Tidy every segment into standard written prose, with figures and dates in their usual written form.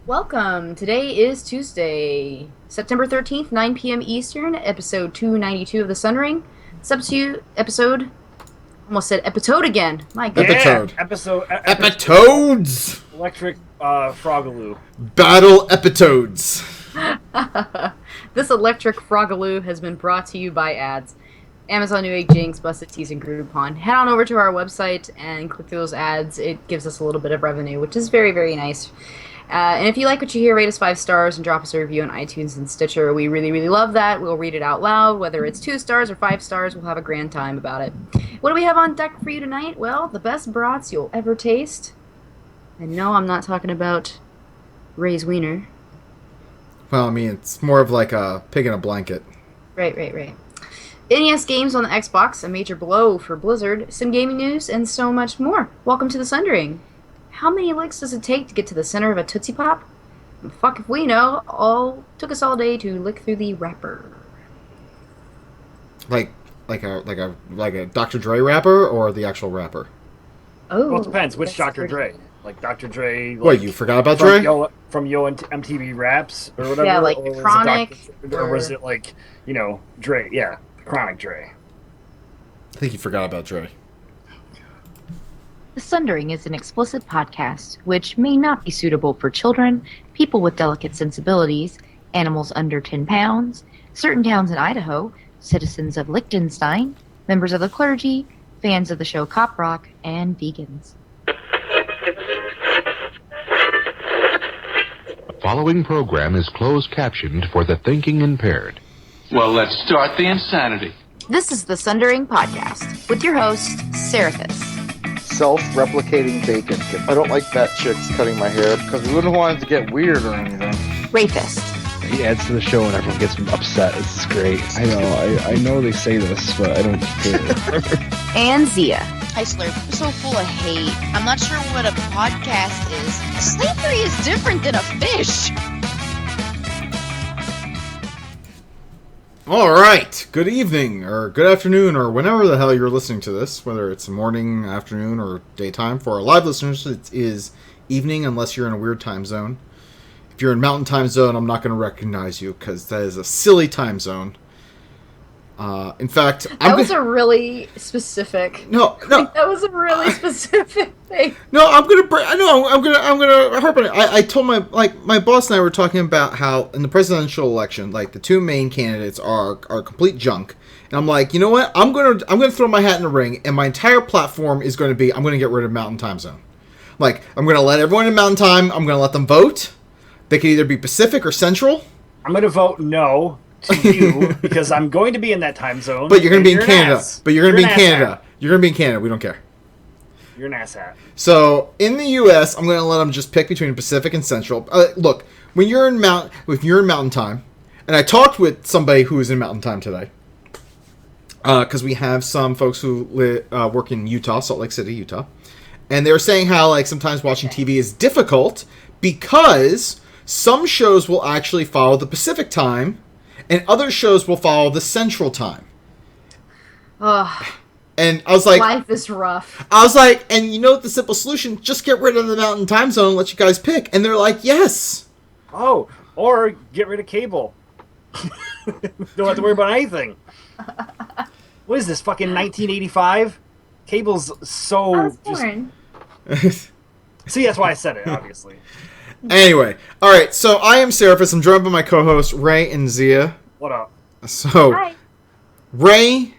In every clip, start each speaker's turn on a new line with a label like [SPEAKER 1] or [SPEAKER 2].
[SPEAKER 1] Welcome. Today is Tuesday, September 13th, 9 p.m. Eastern, episode 292 of the Sundering. Episode, almost said episode again. My God.
[SPEAKER 2] Episode.
[SPEAKER 3] Epitodes!
[SPEAKER 2] Electric Frogaloo.
[SPEAKER 3] Battle Epitodes.
[SPEAKER 1] This electric frogaloo has been brought to you by ads. Amazon Newegg, Jinx, Busted Tees, and Groupon. Head on over to our website and click through those ads. It gives us a little bit of revenue, which is very, very nice. And if you like what you hear, rate us 5 stars and drop us a review on iTunes and Stitcher. We really, really love that. We'll read it out loud. Whether it's 2 stars or 5 stars, we'll have a grand time about it. What do we have on deck for you tonight? Well, the best brats you'll ever taste. And no, I'm not talking about Ray's Wiener.
[SPEAKER 3] Well, I mean, it's more of like a pig in a blanket.
[SPEAKER 1] Right. NES games on the Xbox, a major blow for Blizzard, some gaming news, and so much more. Welcome to the Sundering. How many licks does it take to get to the center of a Tootsie Pop? Fuck if we know. Took us all day to lick through the wrapper.
[SPEAKER 3] Like a Dr. Dre rapper or the actual rapper?
[SPEAKER 1] Oh,
[SPEAKER 2] Well, it depends. Which Dr. Dre? Like Dr. Dre. Like,
[SPEAKER 3] What, you forgot about Dre?
[SPEAKER 2] From Yo MTV Raps or whatever?
[SPEAKER 1] Yeah, like
[SPEAKER 2] or
[SPEAKER 1] Chronic.
[SPEAKER 2] Or was it like, Dre? Yeah, Chronic Dre.
[SPEAKER 3] I think you forgot about Dre.
[SPEAKER 4] The Sundering is an explicit podcast which may not be suitable for children, people with delicate sensibilities, animals under 10 pounds, certain towns in Idaho, citizens of Liechtenstein, members of the clergy, fans of the show Cop Rock, and vegans.
[SPEAKER 5] The following program is closed captioned for the thinking impaired.
[SPEAKER 6] Well, let's start the insanity.
[SPEAKER 1] This is the Sundering Podcast with your host, Seraphis.
[SPEAKER 7] Self-replicating bacon. I don't like fat chicks cutting my hair because we wouldn't want it to get weird or anything.
[SPEAKER 1] Rapist.
[SPEAKER 8] He adds to the show and everyone gets upset. This is great. I know they say this, but I don't care.
[SPEAKER 1] And Zia.
[SPEAKER 9] Hi, Slurp. You're so full of hate. I'm not sure what a podcast is. Slavery is different than a fish.
[SPEAKER 3] All right. Good evening, or good afternoon, or whenever the hell you're listening to this, whether it's morning, afternoon, or daytime. For our live listeners, it is evening unless you're in a weird time zone. If you're in Mountain Time Zone, I'm not going to recognize you because that is a silly time zone. In fact,
[SPEAKER 1] That was a really specific.
[SPEAKER 3] No.
[SPEAKER 1] That was a really specific thing.
[SPEAKER 3] No, I'm gonna harp on it. I told my boss and I were talking about how in the presidential election, like the two main candidates are complete junk, and I'm like, you know what? I'm gonna throw my hat in the ring, and my entire platform is going to be I'm gonna get rid of Mountain Time Zone. Like I'm gonna let everyone in Mountain Time. I'm gonna let them vote. They can either be Pacific or Central.
[SPEAKER 2] I'm going to vote no to you because I'm going to be in that time zone.
[SPEAKER 3] But you're going to be in
[SPEAKER 2] an
[SPEAKER 3] Canada.
[SPEAKER 2] ass.
[SPEAKER 3] But you're going to be in
[SPEAKER 2] an asshat.
[SPEAKER 3] Canada. You're going to be in Canada. We don't care.
[SPEAKER 2] You're an asshat.
[SPEAKER 3] So in the U.S., I'm going to let them just pick between Pacific and Central. Look, if you're in Mountain Time, and I talked with somebody who was in Mountain Time today, because we have some folks who work in Utah, Salt Lake City, Utah, and they were saying how like sometimes watching TV is difficult because some shows will actually follow the Pacific time, and other shows will follow the Central time.
[SPEAKER 1] Ugh,
[SPEAKER 3] And I was like,
[SPEAKER 1] life is rough.
[SPEAKER 3] I was like, and you know the simple solution? Just get rid of the Mountain Time Zone and let you guys pick. And they're like, yes.
[SPEAKER 2] Oh, or get rid of cable. Don't have to worry about anything. What is this, fucking 1985? Cable's so...
[SPEAKER 1] I was born.
[SPEAKER 2] See, that's why I said it, obviously.
[SPEAKER 3] Anyway, all right. So I am Seraphis. I'm joined by my co-hosts Ray and Zia.
[SPEAKER 2] What up?
[SPEAKER 3] So,
[SPEAKER 1] Hi.
[SPEAKER 3] Ray,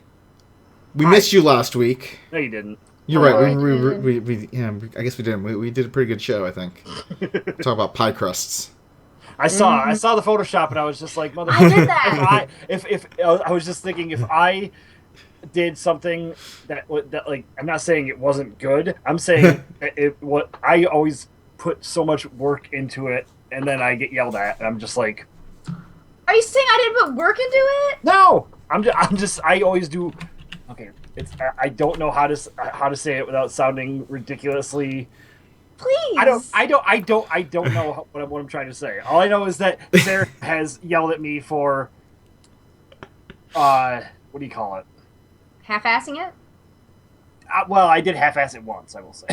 [SPEAKER 3] we
[SPEAKER 2] Hi.
[SPEAKER 3] missed you last week.
[SPEAKER 2] No, you didn't.
[SPEAKER 3] You're
[SPEAKER 1] Oh, I
[SPEAKER 3] right.
[SPEAKER 1] didn't.
[SPEAKER 3] I guess we didn't. We did a pretty good show, I think. Talk about pie crusts.
[SPEAKER 2] I saw the Photoshop and I was just like,
[SPEAKER 1] I did that.
[SPEAKER 2] if I was just thinking if I did something that like I'm not saying it wasn't good. I'm saying what I always put so much work into it and then I get yelled at and I'm just like,
[SPEAKER 1] Are you saying I didn't put work into it?
[SPEAKER 2] no. I always do. Okay, I don't know how to say it without sounding ridiculously.
[SPEAKER 1] Please.
[SPEAKER 2] I don't know what I'm trying to say. All I know is that Sarah has yelled at me for, what do you call it?
[SPEAKER 1] Half-assing it?
[SPEAKER 2] Well, I did half-ass it once, I will say.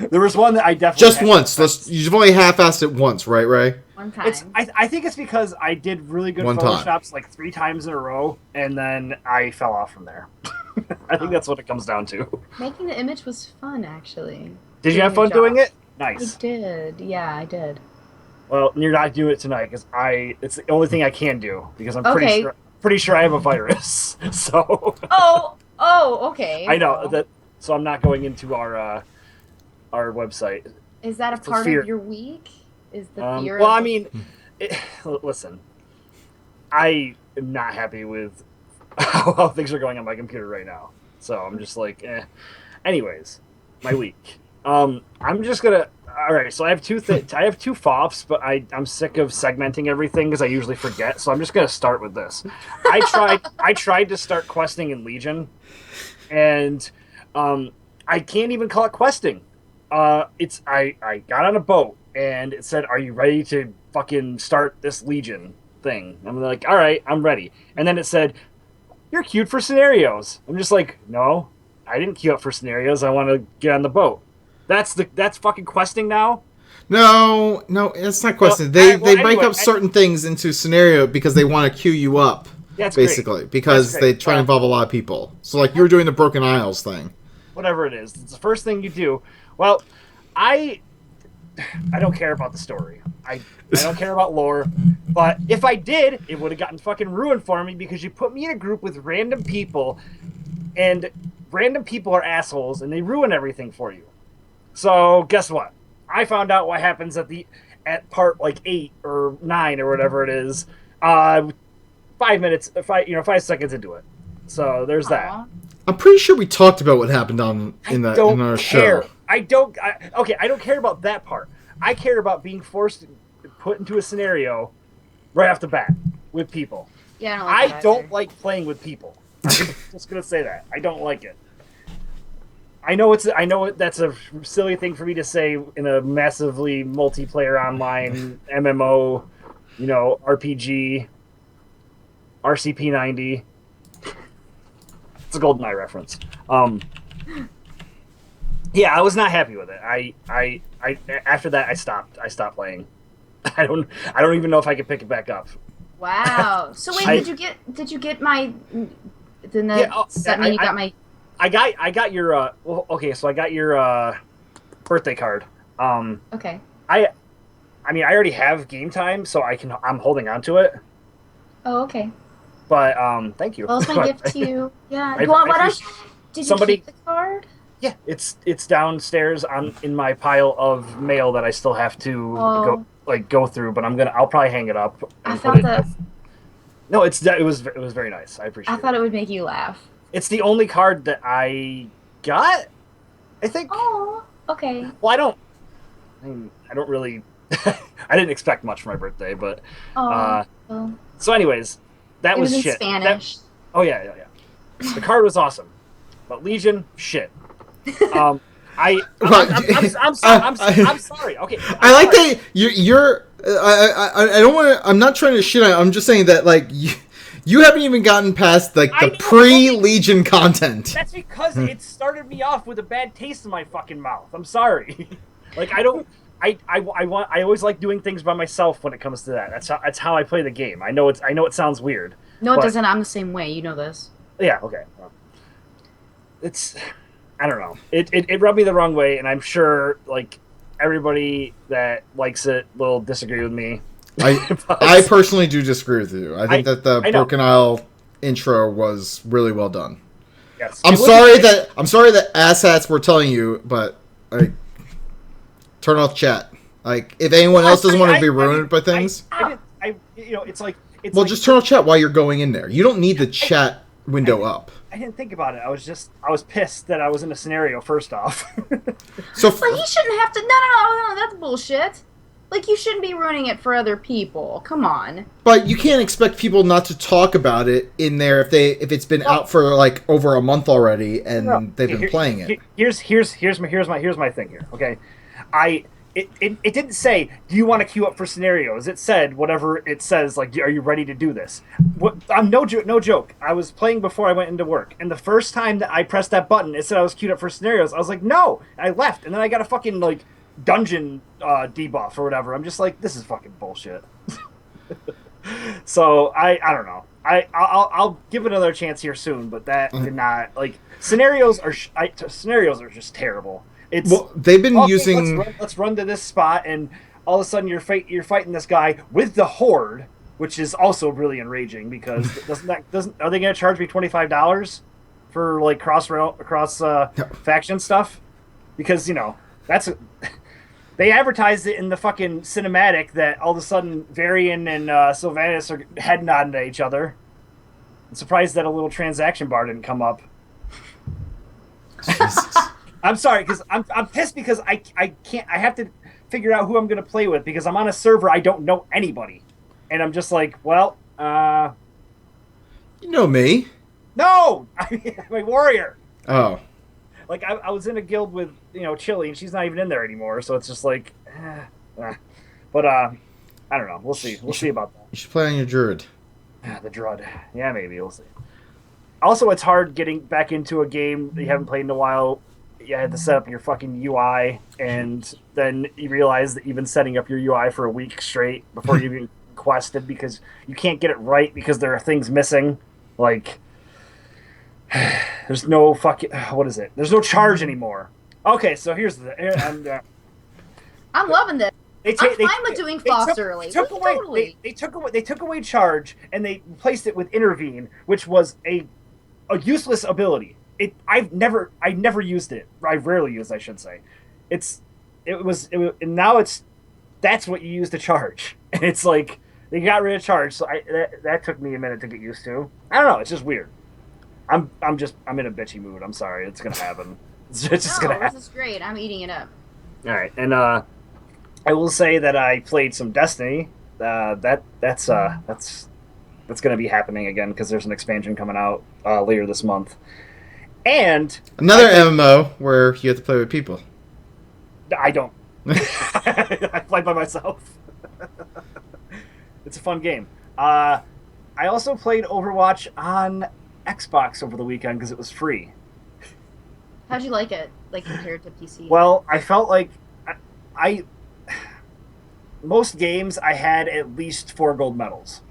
[SPEAKER 2] There was one that I definitely
[SPEAKER 3] Just once. You've only half-assed it once, right, Ray?
[SPEAKER 1] One time.
[SPEAKER 2] I think it's because I did really good
[SPEAKER 3] One time.
[SPEAKER 2] photoshops like 3 times in a row, and then I fell off from there. I think that's what it comes down to.
[SPEAKER 1] Making the image was fun, actually.
[SPEAKER 2] Did you have fun doing it? Nice.
[SPEAKER 1] I did. Yeah, I did.
[SPEAKER 2] Well, you're not doing it tonight because it's the only thing I can do because I'm pretty sure I have a virus. So.
[SPEAKER 1] Oh, okay.
[SPEAKER 2] I know that. So I'm not going into our website.
[SPEAKER 1] Is that a part of your week? Is the fear?
[SPEAKER 2] Well, I mean, listen, I am not happy with how things are going on my computer right now. So I'm just like, eh. Anyways, my week. I'm just gonna. All right, so I have two FOPs, but I'm sick of segmenting everything because I usually forget. So I'm just gonna start with this. I tried to start questing in Legion, and I can't even call it questing. I got on a boat and it said, "Are you ready to fucking start this Legion thing?" I'm like, "All right, I'm ready." And then it said, "You're queued for scenarios." I'm just like, "No, I didn't queue up for scenarios. I want to get on the boat." That's fucking questing now.
[SPEAKER 3] No, it's not questing. They break up certain things into scenario because they want to queue you up.
[SPEAKER 2] That's
[SPEAKER 3] basically
[SPEAKER 2] great.
[SPEAKER 3] because they try to involve a lot of people. So like you were doing the Broken Isles thing.
[SPEAKER 2] Whatever it is, it's the first thing you do. Well, I don't care about the story. I don't care about lore. But if I did, it would have gotten fucking ruined for me because you put me in a group with random people, and random people are assholes, and they ruin everything for you. So guess what? I found out what happens at part like 8 or 9 or whatever it is. 5 seconds into it. So there's that.
[SPEAKER 3] I'm pretty sure we talked about what happened in our show.
[SPEAKER 2] I don't care about that part. I care about being put into a scenario right off the bat with people.
[SPEAKER 1] Yeah,
[SPEAKER 2] I don't like playing with people. I'm just gonna say that. I don't like it. I know that's a silly thing for me to say in a massively multiplayer online MMO, RPG, RCP-90. It's a GoldenEye reference. Yeah, I was not happy with it. I after that I stopped playing. I don't even know if I can pick it back up.
[SPEAKER 1] Wow. So wait, did you get my? Then that mean you got my?
[SPEAKER 2] I got your so I got your birthday card.
[SPEAKER 1] Okay.
[SPEAKER 2] I mean I already have game time, so I'm holding on to it.
[SPEAKER 1] Oh, okay.
[SPEAKER 2] But thank you.
[SPEAKER 1] Well, it's my gift to you. Yeah. Did you keep the card?
[SPEAKER 2] Yeah, it's downstairs in my pile of mail that I still have to go through. But I'll probably hang it up.
[SPEAKER 1] I thought that.
[SPEAKER 2] No, it was very nice. I appreciate it.
[SPEAKER 1] I thought it would make you laugh.
[SPEAKER 2] It's the only card that I got, I think.
[SPEAKER 1] Oh, okay.
[SPEAKER 2] Well, I don't really. I didn't expect much for my birthday, but. So, anyways, that was shit.
[SPEAKER 1] Spanish.
[SPEAKER 2] Yeah. The card was awesome, but Legion, shit. I'm sorry. Okay.
[SPEAKER 3] I like that you're. I don't want to. I'm not trying to shit on. I'm just saying that like you haven't even gotten past like the pre-Legion content.
[SPEAKER 2] That's because it started me off with a bad taste in my fucking mouth. I'm sorry. Like I always like doing things by myself when it comes to that. That's how I play the game. I know it sounds weird.
[SPEAKER 1] No, it doesn't. I'm the same way. You know this.
[SPEAKER 2] Yeah. Okay. Well, I don't know. It rubbed me the wrong way, and I'm sure like everybody that likes it will disagree with me.
[SPEAKER 3] I personally do disagree with you. I think that the Broken Isle intro was really well done.
[SPEAKER 2] Yes.
[SPEAKER 3] I'm sorry that asshats were telling you, but like, turn off chat. Like, if anyone else doesn't want to be ruined by things, just turn off chat while you're going in there. You don't need the chat window up.
[SPEAKER 2] I didn't think about it. I was pissed that I was in a scenario. First off,
[SPEAKER 1] but he shouldn't have to. No, that's bullshit. Like, you shouldn't be ruining it for other people. Come on.
[SPEAKER 3] But you can't expect people not to talk about it in there if it's been out for like over a month already and they've been playing it.
[SPEAKER 2] Here's my thing here. Okay, it didn't say, do you want to queue up for scenarios? It said whatever it says, like, are you ready to do this? I'm no joke. I was playing before I went into work, and the first time that I pressed that button, it said I was queued up for scenarios. I was like, no. And I left, and then I got a fucking, like, dungeon debuff or whatever. I'm just like, this is fucking bullshit. So, I don't know. I'll give it another chance here soon, but that did not, like, scenarios are just terrible.
[SPEAKER 3] They've been using.
[SPEAKER 2] Let's run to this spot, and all of a sudden you're fighting this guy with the Horde, which is also really enraging because are they going to charge me $25 for like cross faction stuff? Because they advertised it in the fucking cinematic that all of a sudden Varian and Sylvanas are head nodding to each other. I'm surprised that a little transaction bar didn't come up.
[SPEAKER 3] Jesus.
[SPEAKER 2] I'm sorry, because I'm pissed because I can't. I have to figure out who I'm going to play with because I'm on a server I don't know anybody, and I'm just like, well,
[SPEAKER 3] you know me.
[SPEAKER 2] No, I'm a warrior.
[SPEAKER 3] Oh,
[SPEAKER 2] like I was in a guild with Chili, and she's not even in there anymore. So it's just like, but I don't know. We'll see. We'll see about that.
[SPEAKER 3] You should play on your druid.
[SPEAKER 2] The Drud. Yeah, maybe we'll see. Also, it's hard getting back into a game that you haven't played in a while. You had to set up your fucking UI, and then you realize that you've been setting up your UI for a week straight before you even quested because you can't get it right because there are things missing. Like, there's no fucking... What is it? There's no charge anymore. Okay, so here's the...
[SPEAKER 1] I'm loving this. I'm fine with doing FOSS early.
[SPEAKER 2] They took away charge, and they replaced it with intervene, which was a useless ability. I never used it. I rarely used, I should say. And now that's what you use to charge. And it's like they got rid of charge, so that took me a minute to get used to. I don't know. It's just weird. I'm in a bitchy mood. I'm sorry. It's gonna happen. It's just gonna happen.
[SPEAKER 1] This is great. I'm eating it up.
[SPEAKER 2] All right, and I will say that I played some Destiny. That's gonna be happening again because there's an expansion coming out later this month. And
[SPEAKER 3] another MMO where you have to play with people.
[SPEAKER 2] I don't. I play by myself. It's a fun game. I also played Overwatch on Xbox over the weekend because it was free.
[SPEAKER 1] How'd you like it, like compared to PC?
[SPEAKER 2] Well, I felt like most games I had at least 4 gold medals.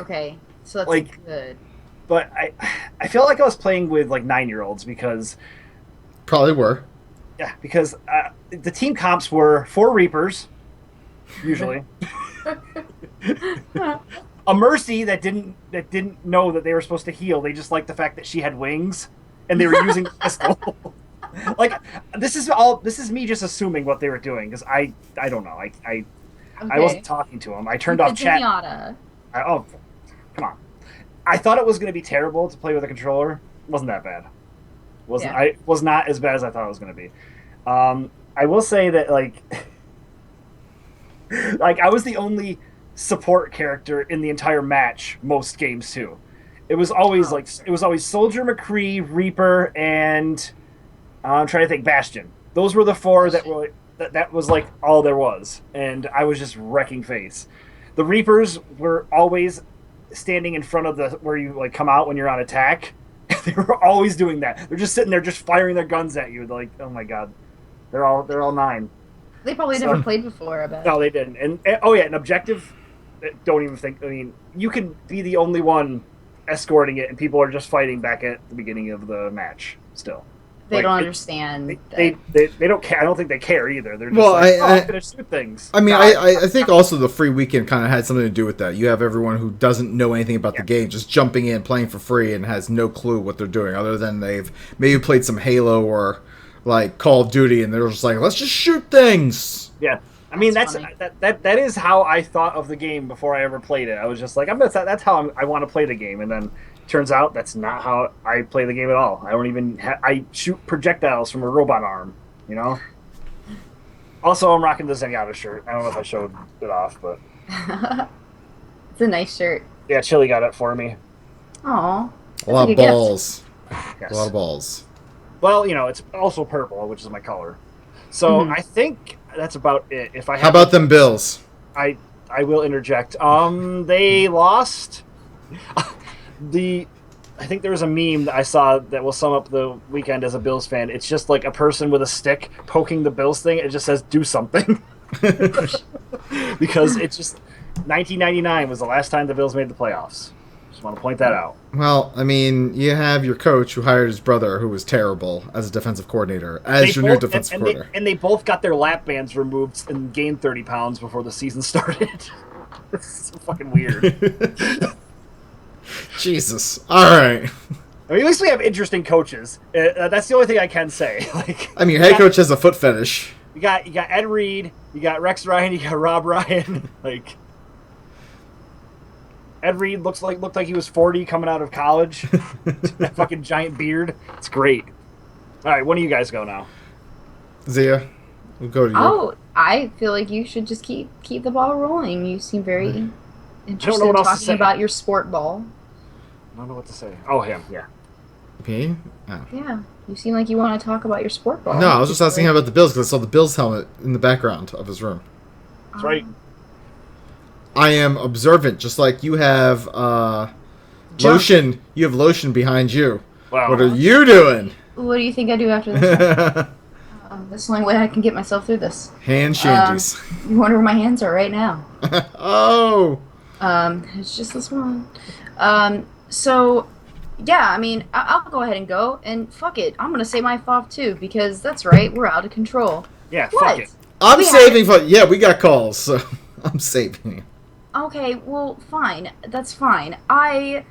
[SPEAKER 1] Okay, so that's
[SPEAKER 2] like
[SPEAKER 1] good.
[SPEAKER 2] But I feel like I was playing with like 9-year-olds because
[SPEAKER 3] probably were.
[SPEAKER 2] Yeah, because the team comps were 4 Reapers, usually. A Mercy that didn't know that they were supposed to heal. They just liked the fact that she had wings, and they were using pistol. Like this is me just assuming what they were doing because I don't know. I wasn't talking to them. I turned off chat. Oh, come on. I thought it was going to be terrible to play with a controller. It wasn't that bad. It was not as bad as I thought it was going to be. I will say that like I was the only support character in the entire match most games too. It was always Soldier, McCree, Reaper, and I'm trying to think Bastion. Those were the 4 that was like all there was, and I was just wrecking face. The Reapers were always standing in front of where you like come out when you're on attack. They were always doing that. They're just sitting there, just firing their guns at you. They're like, oh my god, they're all 9.
[SPEAKER 1] They probably never played before. I bet.
[SPEAKER 2] No, they didn't. And oh yeah, an objective. Don't even think. I mean, you can be the only one escorting it, and people are just fighting back at the beginning of the match. Still,
[SPEAKER 1] they don't understand.
[SPEAKER 2] They don't care. I don't think they care either. They're just I'm gonna shoot things.
[SPEAKER 3] I mean, I think also the free weekend kind of had something to do with that. You have everyone who doesn't know anything about the game just jumping in, playing for free, and has no clue what they're doing other than they've maybe played some Halo or like Call of Duty, and they're just like, let's just shoot things.
[SPEAKER 2] Yeah. I mean, that is how I thought of the game before I ever played it. I was just like, that's how I want to play the game, and then turns out that's not how I play the game at all. I don't even I shoot projectiles from a robot arm, you know. Also, I'm rocking the Zenyatta shirt. I don't know if I showed it off, but
[SPEAKER 1] it's a nice shirt.
[SPEAKER 2] Yeah, Chili got it for me.
[SPEAKER 1] Aw,
[SPEAKER 3] a lot of balls.
[SPEAKER 2] Yes.
[SPEAKER 3] A lot of balls.
[SPEAKER 2] Well, it's also purple, which is my color. So I think that's about it. If I
[SPEAKER 3] How about them Bills?
[SPEAKER 2] I will interject. They lost. I think there was a meme that I saw that will sum up the weekend as a Bills fan. It's just like a person with a stick poking the Bills thing. It just says "do something," because it's just 1999 was the last time the Bills made the playoffs. Just want to point that out.
[SPEAKER 3] Well, I mean, you have your coach who hired his brother, who was terrible as a defensive coordinator, as your new defensive coordinator.
[SPEAKER 2] And they both got their lap bands removed and gained 30 pounds before the season started. This is so fucking weird.
[SPEAKER 3] Jesus. All right.
[SPEAKER 2] I mean, at least we have interesting coaches. That's the only thing I can say. Like,
[SPEAKER 3] I mean, your head coach has a foot fetish.
[SPEAKER 2] You got Ed Reed, you got Rex Ryan, you got Rob Ryan. Like, Ed Reed looked like he was 40 coming out of college. That fucking giant beard. It's great. All right, when do you guys go now?
[SPEAKER 3] Zia, we'll go to you.
[SPEAKER 1] Oh, I feel like you should just keep the ball rolling. You seem very interested in talking about your sport ball.
[SPEAKER 2] I don't know what to say. Oh, him, yeah.
[SPEAKER 3] Me? Oh.
[SPEAKER 1] Yeah, you seem like you want to talk about your sport ball.
[SPEAKER 3] No, I was just asking him about the Bills because I saw the Bills helmet in the background of his room.
[SPEAKER 2] That's right.
[SPEAKER 3] I am observant, just like you have lotion. You have lotion behind you.
[SPEAKER 2] Wow.
[SPEAKER 3] What are you doing?
[SPEAKER 1] What do you think I do after this? That's the only way I can get myself through this.
[SPEAKER 3] Hand shandies.
[SPEAKER 1] You wonder where my hands are right now.
[SPEAKER 3] Oh.
[SPEAKER 1] It's just this one. So, yeah, I mean, I'll go ahead and go, and fuck it. I'm gonna say my FOF too, because that's right, we're out of control.
[SPEAKER 2] Yeah, fuck it.
[SPEAKER 3] I'm saving for... Yeah, we got calls, so I'm saving.
[SPEAKER 1] Okay, well, fine. That's fine. I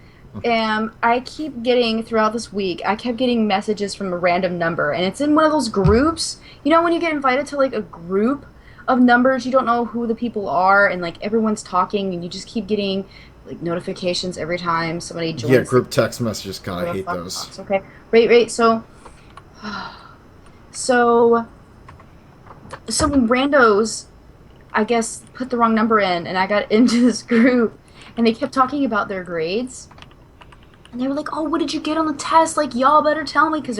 [SPEAKER 1] keep getting, throughout this week, I kept getting messages from a random number, and it's in one of those groups. You know when you get invited to, like, a group of numbers, you don't know who the people are, and, like, everyone's talking, and you just keep getting... like notifications every time somebody joins.
[SPEAKER 3] Yeah, group text messages. God, I hate those.
[SPEAKER 1] Box. Okay, right. So some randos, I guess, put the wrong number in, and I got into this group, and they kept talking about their grades, and they were like, "Oh, what did you get on the test? Like, y'all better tell me," because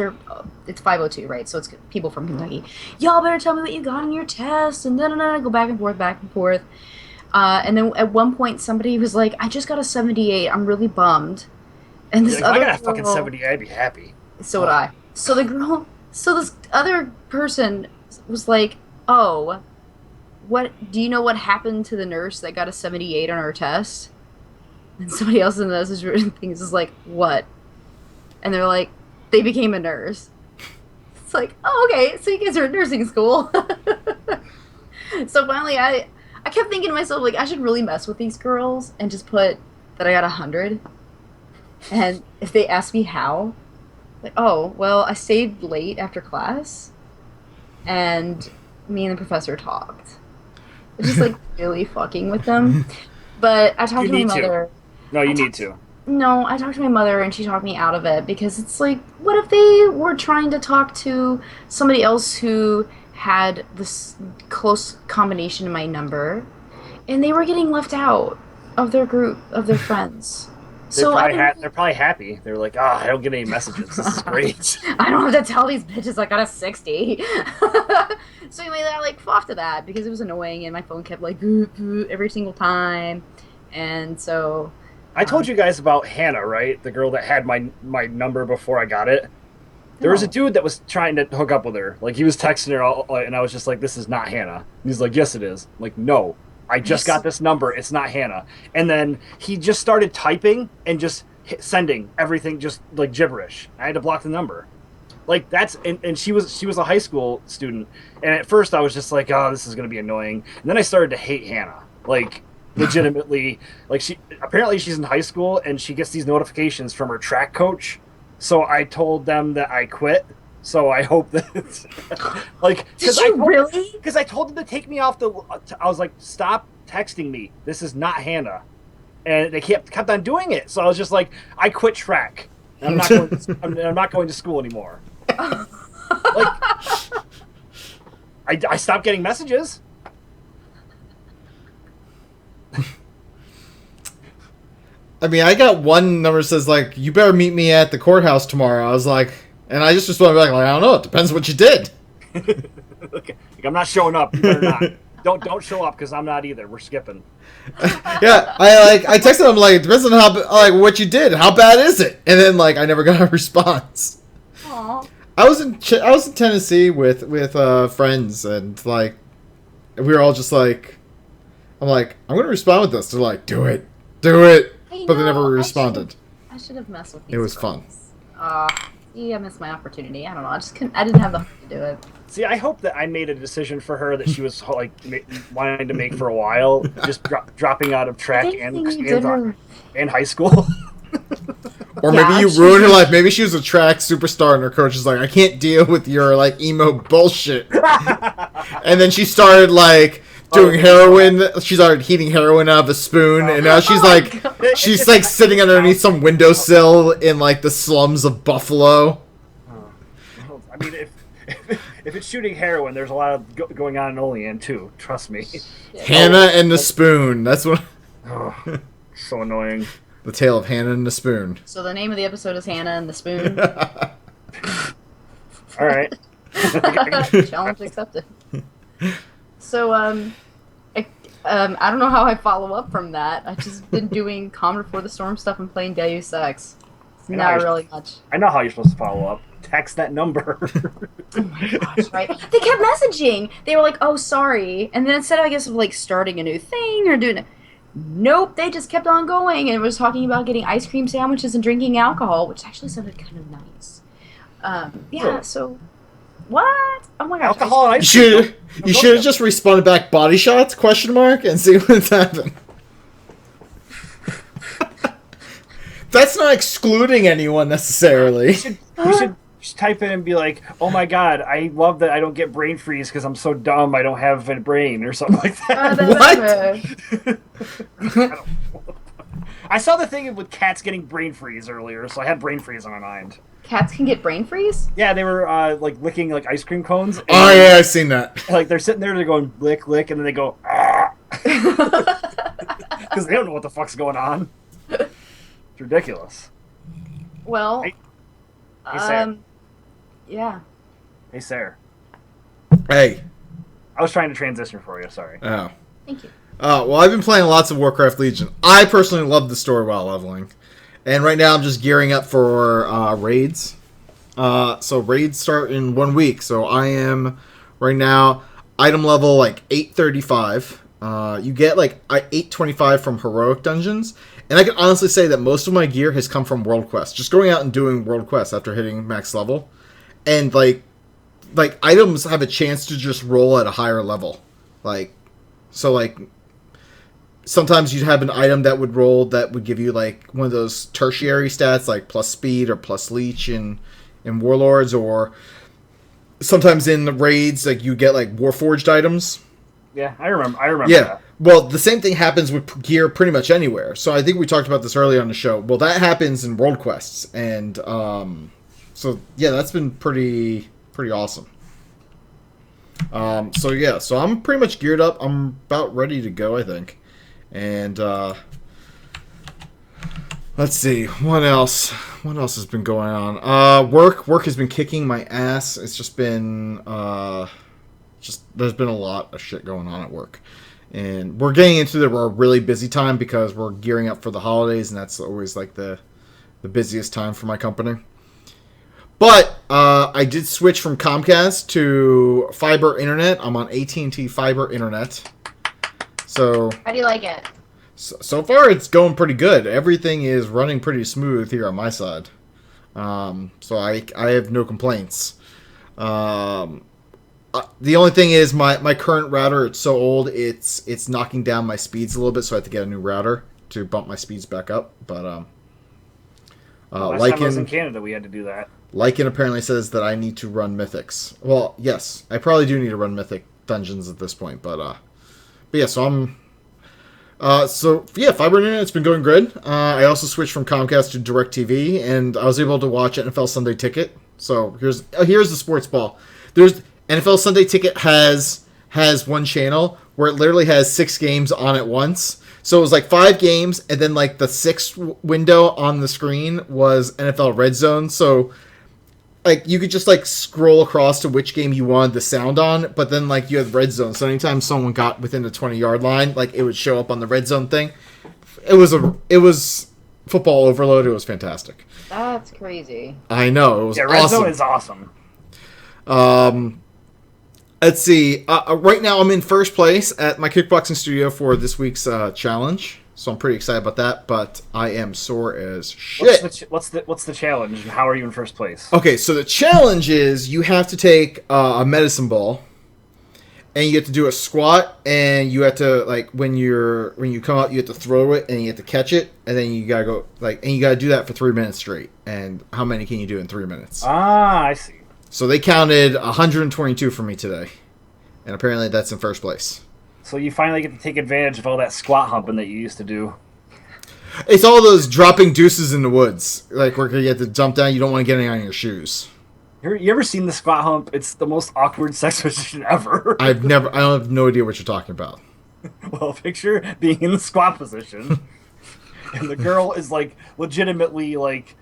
[SPEAKER 1] it's 502, right? So it's people from Kentucky. Y'all better tell me what you got on your test, and then go back and forth. And then at one point, somebody was like, "I just got a 78. I'm really bummed." And this other
[SPEAKER 2] if I got a
[SPEAKER 1] girl,
[SPEAKER 2] fucking 78, I'd be happy.
[SPEAKER 1] So would I. So this other person was like, "Oh, what? Do you know what happened to the nurse that got a 78 on her test?" And somebody else in the message things is like, "What?" And they're like, "They became a nurse." It's like, "Oh, okay. So you guys are in nursing school." So finally, I kept thinking to myself, like, I should really mess with these girls and just put that I got 100. And if they ask me how, like, oh, well, I stayed late after class, and me and the professor talked. It's just, like, really fucking with them. But I talked to my mother.
[SPEAKER 2] No, you need to.
[SPEAKER 1] No, I talked to my mother, and she talked me out of it, because it's like, what if they were trying to talk to somebody else who had this close combination of my number, and they were getting left out of their group, of their friends.
[SPEAKER 2] They're probably happy. They're like, I don't get any messages. This is great.
[SPEAKER 1] I don't have to tell these bitches I got a 60. So anyway, I like fought to that because it was annoying, and my phone kept like boop, boop, every single time, and so.
[SPEAKER 2] I told you guys about Hannah, right? The girl that had my number before I got it. There was a dude that was trying to hook up with her. Like, he was texting her, and I was just like, this is not Hannah. And he's like, yes, it is. I'm like, no, I just got this number. It's not Hannah. And then he just started typing and just sending everything just, like, gibberish. I had to block the number. Like, that's... And she was a high school student. And at first I was just like, oh, this is going to be annoying. And then I started to hate Hannah. Like, legitimately. Like, apparently she's in high school, and she gets these notifications from her track coach. So I told them that I quit. So I hope that, like,
[SPEAKER 1] did you really?
[SPEAKER 2] Because I told them to take me off the. I was like, stop texting me. This is not Hannah, and they kept on doing it. So I was just like, I quit track. I'm not going. I'm not going to school anymore. Like, I stopped getting messages.
[SPEAKER 3] I mean, I got one number that says, like, you better meet me at the courthouse tomorrow. I was like, and I just responded back, like, I don't know. It depends what you did.
[SPEAKER 2] Okay. Like, I'm not showing up. You better not. Don't show up because I'm not either. We're skipping.
[SPEAKER 3] Yeah, I texted him like, depends on how what you did. How bad is it? And then like I never got a response.
[SPEAKER 1] Aw.
[SPEAKER 3] I was in Tennessee with friends, and like we were all just like, I'm like, I'm gonna respond with this. They're like, do it,
[SPEAKER 1] Hey,
[SPEAKER 3] but they
[SPEAKER 1] no,
[SPEAKER 3] never responded.
[SPEAKER 1] I should have messed with these
[SPEAKER 3] It was fun.
[SPEAKER 1] Yeah, I missed my opportunity. I don't know. I just couldn't. I didn't have the heart to do it.
[SPEAKER 2] See, I hope that I made a decision for her that she was like wanting to make for a while, just dropping out of track and high school.
[SPEAKER 3] Or maybe you ruined her life. Maybe she was a track superstar, and her coach is like, I can't deal with your like emo bullshit. And then she started like doing heroin. She started heating heroin out of a spoon, and now she's like sitting underneath some windowsill in like the slums of Buffalo.
[SPEAKER 2] I mean, if it's shooting heroin, there's a lot of going on in Olean too. Trust me.
[SPEAKER 3] Hannah and the Spoon. That's what.
[SPEAKER 2] Oh, so annoying.
[SPEAKER 3] The Tale of Hannah and the Spoon.
[SPEAKER 1] So the name of the episode is Hannah and the Spoon.
[SPEAKER 2] All right.
[SPEAKER 1] Challenge accepted. So I don't know how I follow up from that. I've just been doing Calm Before the Storm stuff and playing Deus Ex. It's not really much.
[SPEAKER 2] I know how you're supposed to follow up. Text that number.
[SPEAKER 1] Oh my gosh, right? They kept messaging. They were like, "Oh, sorry," and then instead, I guess, of like starting a new thing or doing it, nope. They just kept on going and was talking about getting ice cream sandwiches and drinking alcohol, which actually sounded kind of nice. Yeah. So, what? Oh my gosh!
[SPEAKER 2] Alcohol and ice cream.
[SPEAKER 3] You should have just responded back, body shots, ? And see what's happened. That's not excluding anyone necessarily.
[SPEAKER 2] You should just type in and be like, "Oh my god, I love that I don't get brain freeze because I'm so dumb I don't have a brain," or something like that.
[SPEAKER 3] What?
[SPEAKER 2] I saw the thing with cats getting brain freeze earlier, so I had brain freeze on my mind.
[SPEAKER 1] Cats can get brain freeze?
[SPEAKER 2] Yeah, they were like licking like ice cream cones. And
[SPEAKER 3] Oh yeah, I've seen that.
[SPEAKER 2] like they're sitting there, they're going lick, lick, and then they go because they don't know what the fuck's going on. It's ridiculous.
[SPEAKER 1] Well,
[SPEAKER 2] Hey, Sarah.
[SPEAKER 1] Yeah.
[SPEAKER 2] Hey, Sarah.
[SPEAKER 3] Hey.
[SPEAKER 2] I was trying to transition for you. Sorry.
[SPEAKER 3] Oh.
[SPEAKER 1] Thank you.
[SPEAKER 3] Well, I've been playing lots of Warcraft Legion. I personally love the story while leveling. And right now I'm just gearing up for raids. So raids start in 1 week. So I am, right now, item level like 835. You get like 825 from heroic dungeons. And I can honestly say that most of my gear has come from world quests. Just going out and doing world quests after hitting max level. And like items have a chance to just roll at a higher level. Sometimes you'd have an item that would roll that would give you like one of those tertiary stats like plus speed or plus leech in Warlords, or sometimes in the raids like you get like Warforged items.
[SPEAKER 2] Yeah, I remember
[SPEAKER 3] Yeah.
[SPEAKER 2] that.
[SPEAKER 3] Well, the same thing happens with gear pretty much anywhere. So I think we talked about this earlier on the show. Well, that happens in world quests, and so yeah, that's been pretty awesome. So I'm pretty much geared up. I'm about ready to go, I think. And let's see, what else has been going on? Work has been kicking my ass. It's just been there's been a lot of shit going on at work. And we're getting into our really busy time because we're gearing up for the holidays, and that's always like the busiest time for my company. But I did switch from Comcast to fiber internet. I'm on AT&T fiber internet. So
[SPEAKER 1] How do you like it?
[SPEAKER 3] so far it's going pretty good. Everything is running pretty smooth here on my side. So I have no complaints. The only thing is my current router, it's so old, it's knocking down my speeds a little bit, so I have to get a new router to bump my speeds back up. But
[SPEAKER 2] Last time I was in Canada, we had to do that.
[SPEAKER 3] Lycan apparently says that I need to run Mythics. Well, yes, I probably do need to run Mythic dungeons at this point, but yeah, so I'm fiber internet's been going good. I also switched from Comcast to DirecTV, and I was able to watch NFL Sunday Ticket. So here's the sports ball. There's NFL Sunday Ticket has one channel where it literally has 6 games on at once. So it was like 5 games, and then like the 6th window on the screen was NFL Red Zone. So 5 games, and then like the 6th window on the screen was NFL Red Zone. So 5 games, and then like the 6th window on the screen was NFL Red Zone. So 5 games, and then like the 6th window on the screen was NFL Red Zone. So like you could just like scroll across to which game you wanted the sound on, but then like you had red zone. So anytime someone got within the 20-yard line, like it would show up on the red zone thing. It was football overload. It was fantastic.
[SPEAKER 1] That's crazy.
[SPEAKER 3] I know, it was
[SPEAKER 2] Yeah, red
[SPEAKER 3] awesome.
[SPEAKER 2] zone is awesome.
[SPEAKER 3] Let's see. Right now, I'm in first place at my kickboxing studio for this week's challenge, so I'm pretty excited about that. But I am sore as shit.
[SPEAKER 2] What's the challenge, and how are you in first place?
[SPEAKER 3] Okay, so the challenge is you have to take a medicine ball, and you have to do a squat, and you have to like when you come out, you have to throw it, and you have to catch it, and then you gotta go and you gotta do that for 3 minutes straight. And how many can you do in 3 minutes?
[SPEAKER 2] Ah, I see.
[SPEAKER 3] So they counted 122 for me today, and apparently that's in first place.
[SPEAKER 2] So you finally get to take advantage of all that squat humping that you used to do.
[SPEAKER 3] It's all those dropping deuces in the woods, like where you have to jump down. You don't want to get any on your shoes.
[SPEAKER 2] You ever seen the squat hump? It's the most awkward sex position ever.
[SPEAKER 3] I don't have no idea what you're talking about.
[SPEAKER 2] Well, picture being in the squat position, and the girl is like legitimately like,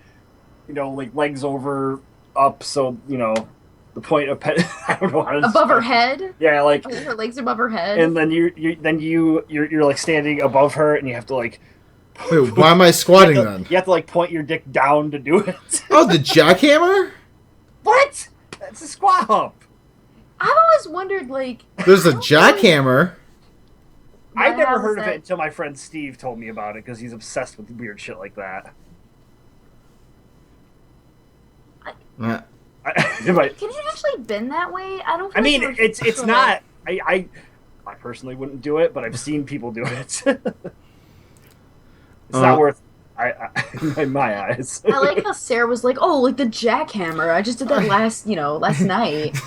[SPEAKER 2] like legs over up, so the point of I don't know how to
[SPEAKER 1] Above her head?
[SPEAKER 2] Yeah, like
[SPEAKER 1] Her legs above her head.
[SPEAKER 2] and then you're like standing above her, and you have to like.
[SPEAKER 3] Wait, why am I squatting then?
[SPEAKER 2] You have to like point your dick down to do it.
[SPEAKER 3] Oh, the jackhammer?
[SPEAKER 2] What? That's a squat hump.
[SPEAKER 1] I've always wondered, like...
[SPEAKER 3] There's a jackhammer.
[SPEAKER 2] I've never
[SPEAKER 1] How
[SPEAKER 2] heard
[SPEAKER 1] is
[SPEAKER 2] of
[SPEAKER 1] that-
[SPEAKER 2] it until my friend Steve told me about it, because he's obsessed with weird shit like that.
[SPEAKER 3] Yeah.
[SPEAKER 1] Can you actually been that way? I don't.
[SPEAKER 2] I
[SPEAKER 1] Feel
[SPEAKER 2] mean,
[SPEAKER 1] like you're
[SPEAKER 2] it's
[SPEAKER 1] supposed to,
[SPEAKER 2] not. I personally wouldn't do it, but I've seen people do it. It's not worth. In my eyes.
[SPEAKER 1] I like how Sarah was like, "Oh, like the jackhammer. I just did that last night."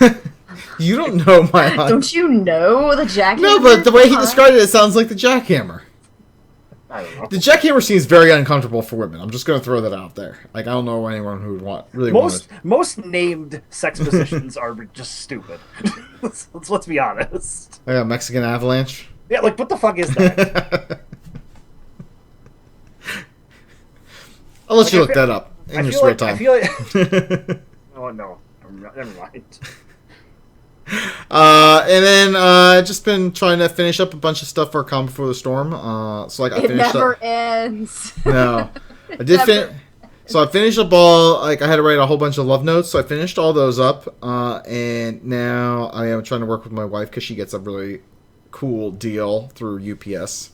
[SPEAKER 3] You don't know my...
[SPEAKER 1] Don't you know the jackhammer?
[SPEAKER 3] No, but the way he
[SPEAKER 1] Huh?
[SPEAKER 3] described it sounds like the jackhammer.
[SPEAKER 2] I don't know.
[SPEAKER 3] The jackhammer seems very uncomfortable for women. I'm just going to throw that out there. Like, I don't know anyone who would want it.
[SPEAKER 2] Most named sex positions are just stupid. let's be honest.
[SPEAKER 3] I got Mexican avalanche.
[SPEAKER 2] Yeah, like what the fuck is that?
[SPEAKER 3] I'll let you
[SPEAKER 2] I
[SPEAKER 3] look
[SPEAKER 2] feel-
[SPEAKER 3] that up in
[SPEAKER 2] I
[SPEAKER 3] your
[SPEAKER 2] feel
[SPEAKER 3] spare
[SPEAKER 2] like
[SPEAKER 3] time.
[SPEAKER 2] I feel like. Oh no, never mind.
[SPEAKER 3] And then just been trying to finish up a bunch of stuff for Calm Before the Storm. So like I
[SPEAKER 1] It
[SPEAKER 3] finished
[SPEAKER 1] never
[SPEAKER 3] up.
[SPEAKER 1] ends.
[SPEAKER 3] No, I did So I finished up all, like, I had to write a whole bunch of love notes, so I finished all those up, and now I am trying to work with my wife, because she gets a really cool deal through UPS.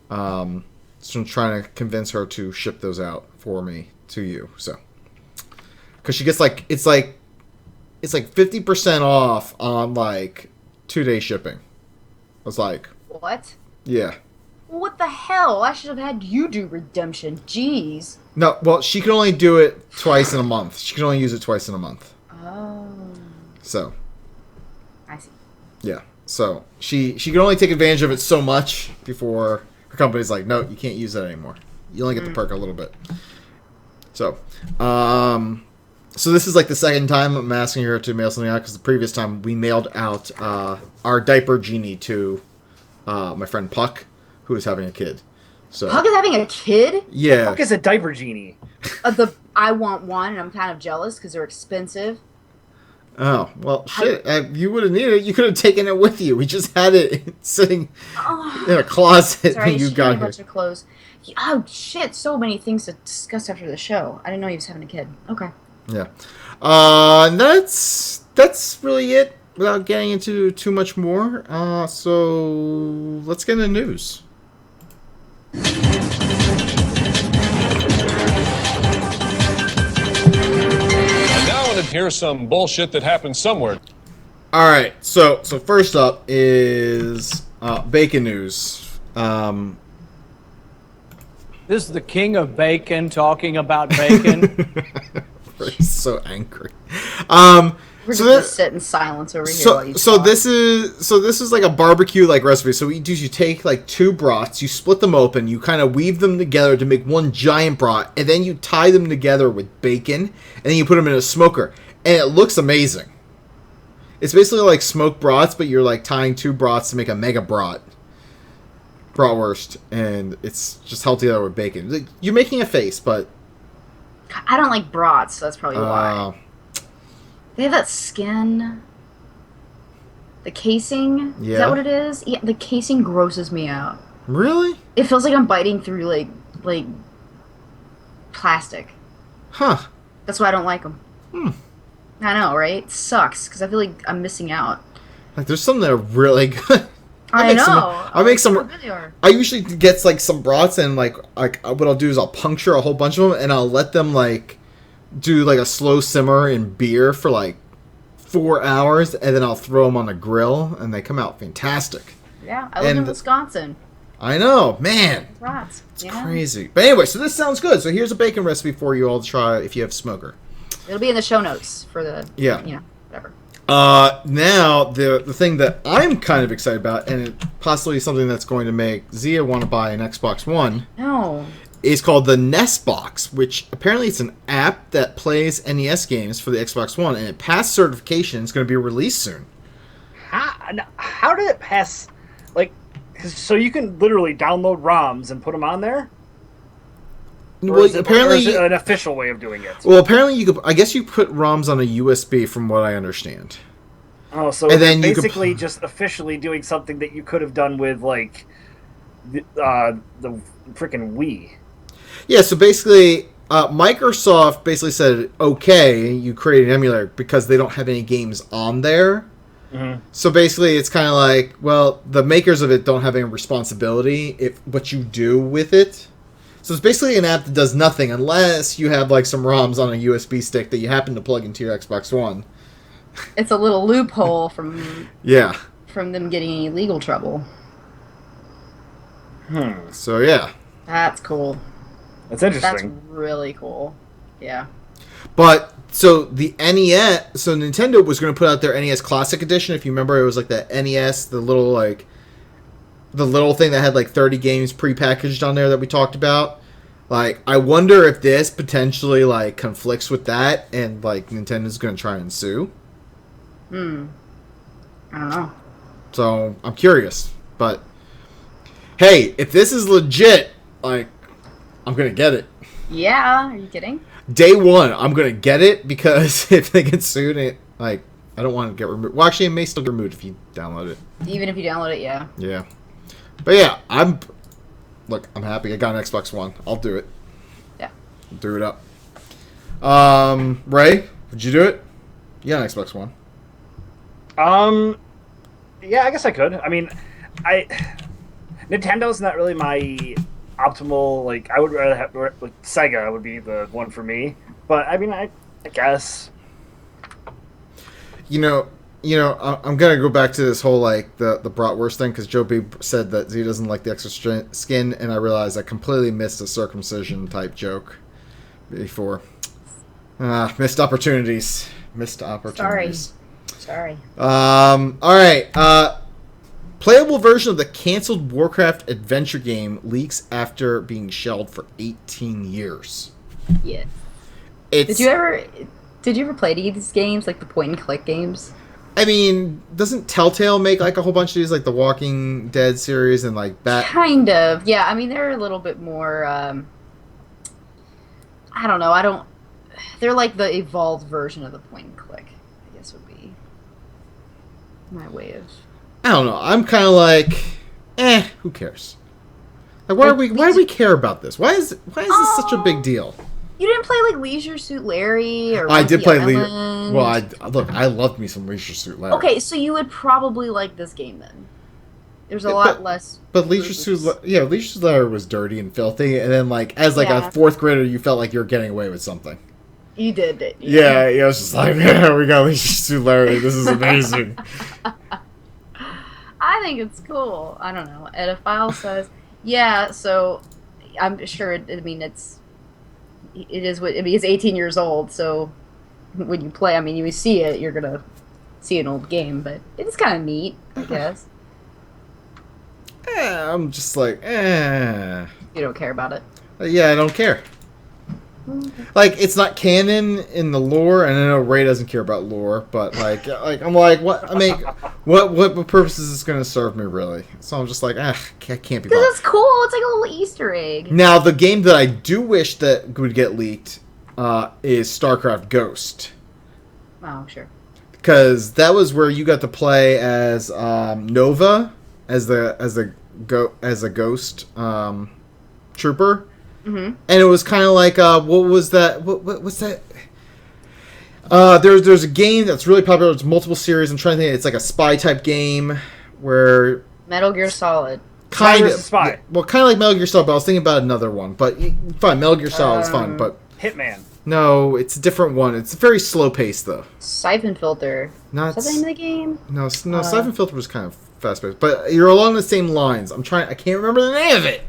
[SPEAKER 3] So I'm trying to convince her to ship those out for me to you, so. Because she gets, like, it's like 50% off on, like, 2-day shipping. I was like,
[SPEAKER 1] What?
[SPEAKER 3] yeah.
[SPEAKER 1] What the hell? I should have had you do redemption. Jeez.
[SPEAKER 3] No, well, she can only do it twice in a month. She can only use it twice in a month.
[SPEAKER 1] Oh.
[SPEAKER 3] So,
[SPEAKER 1] I see.
[SPEAKER 3] yeah. So, she can only take advantage of it so much before her company's like, no, you can't use that anymore. You only get the perk a little bit. So, so this is like the second time I'm asking her to mail something out, because the previous time we mailed out our diaper genie to my friend Puck, who is having a kid. So
[SPEAKER 1] Puck is having a kid?
[SPEAKER 3] yeah.
[SPEAKER 2] Fuck is a diaper genie?
[SPEAKER 1] I want one, and I'm kind of jealous because they're expensive.
[SPEAKER 3] Oh, well, shit. You would have needed it. You could have taken it with you. We just had it sitting in a closet
[SPEAKER 1] Sorry,
[SPEAKER 3] when you
[SPEAKER 1] she
[SPEAKER 3] got
[SPEAKER 1] had a
[SPEAKER 3] here.
[SPEAKER 1] bunch of clothes. Oh, shit. So many things to discuss after the show. I didn't know he was having a kid. Okay.
[SPEAKER 3] Yeah. That's really it without getting into too much more. So let's get into news.
[SPEAKER 10] And now and here's some bullshit that happened somewhere.
[SPEAKER 3] All right. So first up is bacon news.
[SPEAKER 11] This is the king of bacon talking about bacon.
[SPEAKER 3] He's so angry.
[SPEAKER 1] We're
[SPEAKER 3] So
[SPEAKER 1] just gonna
[SPEAKER 3] that-
[SPEAKER 1] sit in silence over here while you
[SPEAKER 3] So
[SPEAKER 1] talk.
[SPEAKER 3] this is like a barbecue like recipe. So what you do is you take like two brats, you split them open, you kind of weave them together to make one giant brat, and then you tie them together with bacon, and then you put them in a smoker, and it looks amazing. It's basically like smoked brats, but you're like tying two brats to make a mega bratwurst, and it's just held together with bacon. Like, you're making a face, but
[SPEAKER 1] I don't like brats, so that's probably why. They have that skin. The casing?
[SPEAKER 3] Yeah.
[SPEAKER 1] Is that what it is? Yeah, the casing grosses me out.
[SPEAKER 3] Really?
[SPEAKER 1] It feels like I'm biting through, like plastic.
[SPEAKER 3] Huh.
[SPEAKER 1] That's why I don't like them.
[SPEAKER 3] Hmm.
[SPEAKER 1] I know, right? It sucks, because I feel like I'm missing out.
[SPEAKER 3] Like, there's some that are really good.
[SPEAKER 1] I know.
[SPEAKER 3] I make some.
[SPEAKER 1] How good they are.
[SPEAKER 3] I usually get like some brats, and like what I'll do is I'll puncture a whole bunch of them, and I'll let them like do like a slow simmer in beer for like 4 hours, and then I'll throw them on the grill, and they come out fantastic.
[SPEAKER 1] Yeah, I live in Wisconsin.
[SPEAKER 3] I know, man.
[SPEAKER 1] Brats.
[SPEAKER 3] It's crazy. But anyway, so this sounds good. So here's a bacon recipe for you all to try if you have smoker.
[SPEAKER 1] It'll be in the show notes for the whatever.
[SPEAKER 3] Now the thing that I'm kind of excited about, and it possibly something that's going to make Zia want to buy an Xbox One.
[SPEAKER 1] No.
[SPEAKER 3] Is called the NES Box, which apparently it's an app that plays NES games for the Xbox One, and it passed certification. It's going to be released soon.
[SPEAKER 2] How did it pass? Like, so you can literally download ROMs and put them on there? Or is it an official way of doing it?
[SPEAKER 3] Well, apparently you could. I guess you put ROMs on a USB, from what I understand.
[SPEAKER 2] Oh, so
[SPEAKER 3] and then
[SPEAKER 2] basically just officially doing something that you could have done with like the freaking Wii.
[SPEAKER 3] Yeah, so basically, Microsoft basically said, okay, you create an emulator because they don't have any games on there. Mm-hmm. So basically, it's kind of like, well, the makers of it don't have any responsibility if what you do with it. So it's basically an app that does nothing unless you have like some ROMs on a USB stick that you happen to plug into your Xbox One.
[SPEAKER 1] It's a little loophole from them getting any legal trouble.
[SPEAKER 3] So yeah.
[SPEAKER 1] That's cool.
[SPEAKER 2] That's interesting.
[SPEAKER 1] That's really cool. Yeah.
[SPEAKER 3] But so the NES, so Nintendo was going to put out their NES Classic Edition. If you remember, it was like the NES, the little thing that had like 30 games prepackaged on there that we talked about. Like, I wonder if this potentially like conflicts with that, and like Nintendo's going to try and sue.
[SPEAKER 1] I don't know.
[SPEAKER 3] So I'm curious, but hey, if this is legit, like, I'm gonna get it.
[SPEAKER 1] Yeah, are you kidding?
[SPEAKER 3] Day one, I'm gonna get it because if they get sued, I don't want to get removed. Well, actually, it may still get removed if you download it.
[SPEAKER 1] Even if you download it, yeah.
[SPEAKER 3] Yeah, but yeah, I'm happy. I got an Xbox One. I'll do it.
[SPEAKER 1] Yeah.
[SPEAKER 3] Do it up. Ray, would you do it? You got an Xbox One.
[SPEAKER 2] Yeah, I guess I could. I mean, Nintendo's not really my optimal, like, I would rather have, like, Sega would be the one for me, but, I mean, I guess.
[SPEAKER 3] You know, I'm gonna go back to this whole, like, the bratwurst thing, because Joe B said that he doesn't like the extra skin, and I realized I completely missed a circumcision type joke before. Missed opportunities.
[SPEAKER 1] Sorry.
[SPEAKER 3] Alright, playable version of the canceled Warcraft adventure game leaks after being shelved for 18 years.
[SPEAKER 1] Yeah. Did you ever play any of these games, like the point and click games?
[SPEAKER 3] I mean, doesn't Telltale make like a whole bunch of these, like the Walking Dead series and like that?
[SPEAKER 1] Kind of, yeah. I mean, they're a little bit more. I don't know. They're like the evolved version of the point and click. I guess would be my way of.
[SPEAKER 3] I don't know. I'm kind of like, who cares? Like, why do we care about this? Why is this such a big deal?
[SPEAKER 1] You didn't play like Leisure Suit Larry or
[SPEAKER 3] I did play
[SPEAKER 1] Leisure.
[SPEAKER 3] Well, I loved me some Leisure Suit Larry.
[SPEAKER 1] Okay, so you would probably like this game then. There's a lot less.
[SPEAKER 3] But Leisure Suit Larry was dirty and filthy, and then like as like a fourth grader, you felt like you were getting away with something.
[SPEAKER 1] You did it.
[SPEAKER 3] Yeah, I was just like, yeah, we got Leisure Suit Larry. This is amazing.
[SPEAKER 1] I think it's cool. I don't know. Edophile says, yeah. So I'm sure. It is what. I mean, it's 18 years old. So when you play, I mean, you see it, you're gonna see an old game, but it's kind of neat, I guess.
[SPEAKER 3] I'm just like,
[SPEAKER 1] You don't care about it.
[SPEAKER 3] Yeah, I don't care. Like, it's not canon in the lore, and I know Ray doesn't care about lore, but like I'm like, what? I mean, what purpose is this going to serve me, really? So I'm just like, I can't be.
[SPEAKER 1] Because it's cool. It's like a little Easter egg.
[SPEAKER 3] Now, the game that I do wish that would get leaked is StarCraft Ghost.
[SPEAKER 1] Oh, sure.
[SPEAKER 3] Because that was where you got to play as Nova, as a ghost trooper, and it was kind of like what was that? What's that? There's a game that's really popular. It's multiple series. I'm trying to think. It's like a spy type game where
[SPEAKER 1] Metal Gear Solid.
[SPEAKER 3] kind of
[SPEAKER 2] Spy.
[SPEAKER 3] well, kind of like Metal Gear Solid. But I was thinking about another one. But fine, Metal Gear Solid is fun. But
[SPEAKER 2] Hitman.
[SPEAKER 3] no, it's a different one. It's very slow paced though.
[SPEAKER 1] Siphon Filter.
[SPEAKER 3] Not
[SPEAKER 1] Is that the name of the game?
[SPEAKER 3] No, Siphon Filter was kind of fast paced. But you're along the same lines. I can't remember the name of it.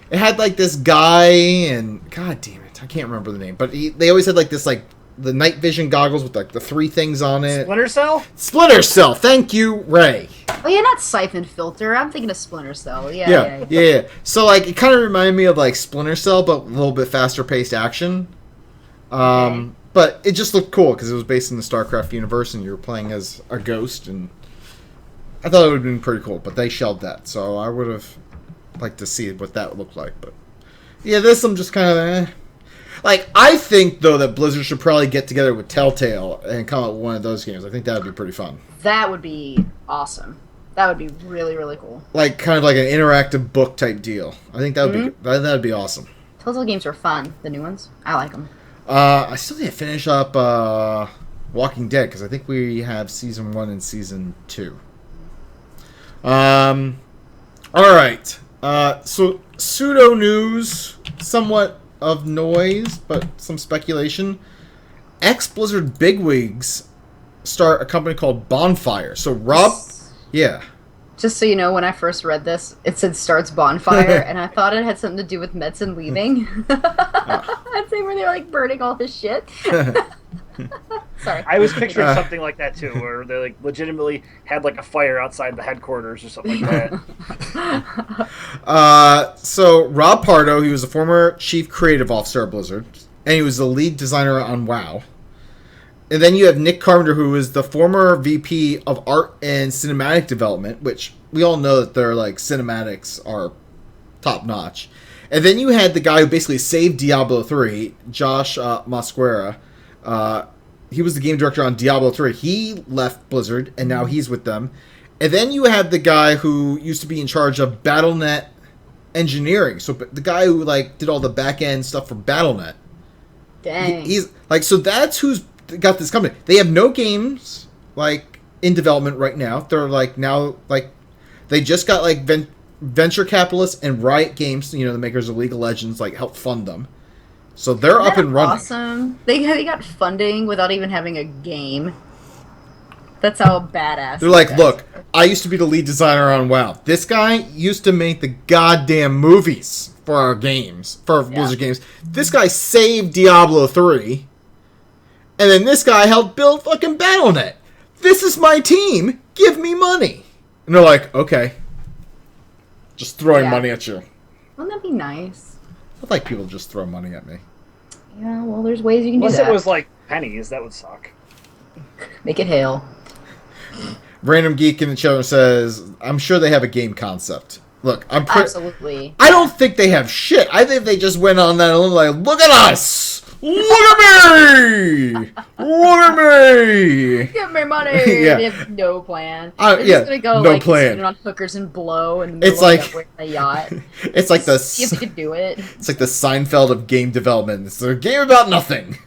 [SPEAKER 3] It had like this guy and god damn it, I can't remember the name. But they always had like this like the night vision goggles with like the 3 things on it.
[SPEAKER 2] Splinter Cell?
[SPEAKER 3] Splinter Cell. Thank you, Ray.
[SPEAKER 1] Oh yeah, not Siphon Filter. I'm thinking of Splinter Cell. Yeah.
[SPEAKER 3] So like it kind of reminded me of like Splinter Cell, but a little bit faster paced action. But it just looked cool because it was based in the StarCraft universe, and you were playing as a ghost, and I thought it would have been pretty cool. But they shelved that, so I would have liked to see what that looked like. But yeah, this I'm just kind of like, I think though that Blizzard should probably get together with Telltale and come up with one of those games. I think that would be pretty fun.
[SPEAKER 1] That would be awesome. That would be really, really cool.
[SPEAKER 3] Like kind of like an interactive book type deal. I think that would be that'd be awesome.
[SPEAKER 1] Telltale games are fun. The new ones, I like them.
[SPEAKER 3] I still need to finish up Walking Dead because I think we have season 1 and season 2. All right. So pseudo news, somewhat of noise, but some speculation. Ex-Blizzard bigwigs start a company called Bonfire. So Rob, yeah.
[SPEAKER 1] Just so you know, when I first read this, it said starts Bonfire, and I thought it had something to do with Metzen leaving. I'd say where they're like burning all his shit. Sorry.
[SPEAKER 2] I was picturing something like that too, where they like legitimately had like a fire outside the headquarters or something like that.
[SPEAKER 3] So Rob Pardo, he was a former chief creative officer at Blizzard, and he was the lead designer on WoW. And then you have Nick Carpenter, who is the former VP of art and cinematic development, which we all know that their like cinematics are top notch. And then you had the guy who basically saved Diablo 3, Josh Mosquera. He was the game director on Diablo 3. He left Blizzard, and now he's with them. And then you have the guy who used to be in charge of BattleNet engineering. So the guy who like did all the back end stuff for BattleNet.
[SPEAKER 1] Dang.
[SPEAKER 3] He's like, so that's who's got this company. They have no games like in development right now. They're like now like they just got like venture capitalists and Riot Games, you know, the makers of League of Legends, like help fund them. So they're up and running.
[SPEAKER 1] Awesome. They got funding without even having a game. That's how badass.
[SPEAKER 3] They're like, look, I used to be the lead designer on WoW. This guy used to make the goddamn movies for our games, for our Blizzard games. This guy saved Diablo 3. And then this guy helped build fucking BattleNet. This is my team. Give me money. And they're like, okay. Just throwing money at you.
[SPEAKER 1] Wouldn't that be nice?
[SPEAKER 3] I'd like people to just throw money at me.
[SPEAKER 1] Yeah, well, there's ways you can do
[SPEAKER 2] Unless
[SPEAKER 1] that.
[SPEAKER 2] it was like pennies, that would suck.
[SPEAKER 1] Make it hail.
[SPEAKER 3] Random Geek in the chat says, I'm sure they have a game concept. Look,
[SPEAKER 1] Absolutely.
[SPEAKER 3] I don't think they have shit. I think they just went on that and like, look at us! Look at me! Look at me!
[SPEAKER 1] Give me money!
[SPEAKER 3] Yeah.
[SPEAKER 1] They have no plan. They're just gonna go
[SPEAKER 3] no
[SPEAKER 1] like
[SPEAKER 3] plan.
[SPEAKER 1] sit on hookers and blow in the middle
[SPEAKER 3] It's like
[SPEAKER 1] of a yacht.
[SPEAKER 3] It's like the
[SPEAKER 1] See if they can do it.
[SPEAKER 3] It's like the Seinfeld of game development. It's a game about nothing.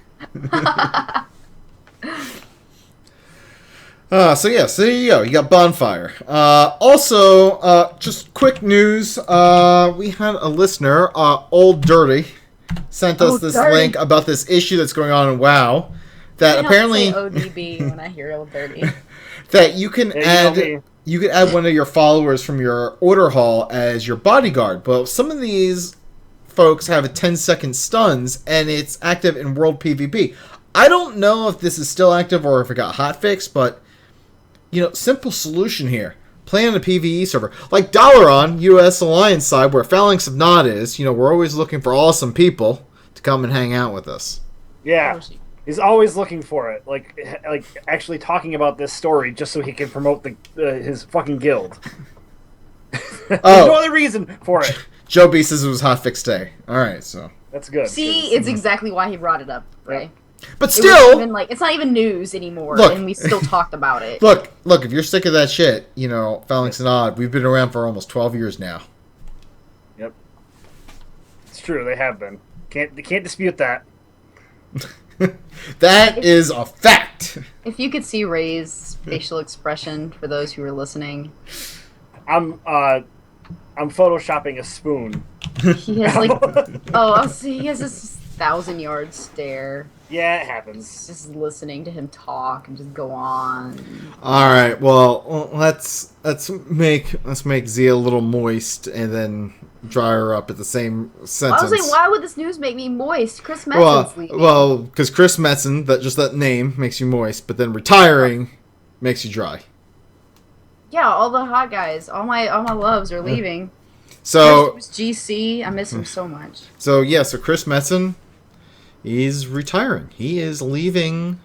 [SPEAKER 3] So there you go. You got Bonfire. Also, just quick news. We had a listener, Old Dirty, sent us this link about this issue that's going on in WoW. That apparently,
[SPEAKER 1] I don't say ODB when I hear Old Dirty.
[SPEAKER 3] That you can add one of your followers from your order hall as your bodyguard. Well, some of these folks have a 10-second stuns, and it's active in World PvP. I don't know if this is still active or if it got hotfixed, but you know, simple solution here. Play on a PvE server. Like Dalaran, US Alliance side, where Phalanx of Nod is, you know, we're always looking for awesome people to come and hang out with us.
[SPEAKER 2] Yeah. He's always looking for it. Like actually talking about this story just so he can promote his fucking guild. There's no other reason for it.
[SPEAKER 3] Joe B says it was hotfix day. Alright, so.
[SPEAKER 2] That's good.
[SPEAKER 1] See, it's exactly why he brought it up, right?
[SPEAKER 3] But still,
[SPEAKER 1] it's not even news anymore,
[SPEAKER 3] look,
[SPEAKER 1] and we still talked about it.
[SPEAKER 3] Look, if you're sick of that shit, Phalanx and Odd, we've been around for almost 12 years now.
[SPEAKER 2] Yep. It's true, they have been. They can't dispute that.
[SPEAKER 3] That is a fact.
[SPEAKER 1] If you could see Ray's facial expression for those who are listening.
[SPEAKER 2] I'm photoshopping a spoon.
[SPEAKER 1] He has he has this 1,000-yard stare.
[SPEAKER 2] Yeah, it happens.
[SPEAKER 1] Just listening to him talk and just go on.
[SPEAKER 3] All right, well, let's make Zia a little moist and then dry her up at the same sentence.
[SPEAKER 1] I was like, why would this news make me moist? Chris Metzen's leaving.
[SPEAKER 3] Well, because Chris Metzen, that name makes you moist, but then retiring makes you dry.
[SPEAKER 1] Yeah, all the hot guys, all my loves are leaving.
[SPEAKER 3] So
[SPEAKER 1] GC, I miss him so much.
[SPEAKER 3] So Chris Metzen, he's retiring. He is leaving,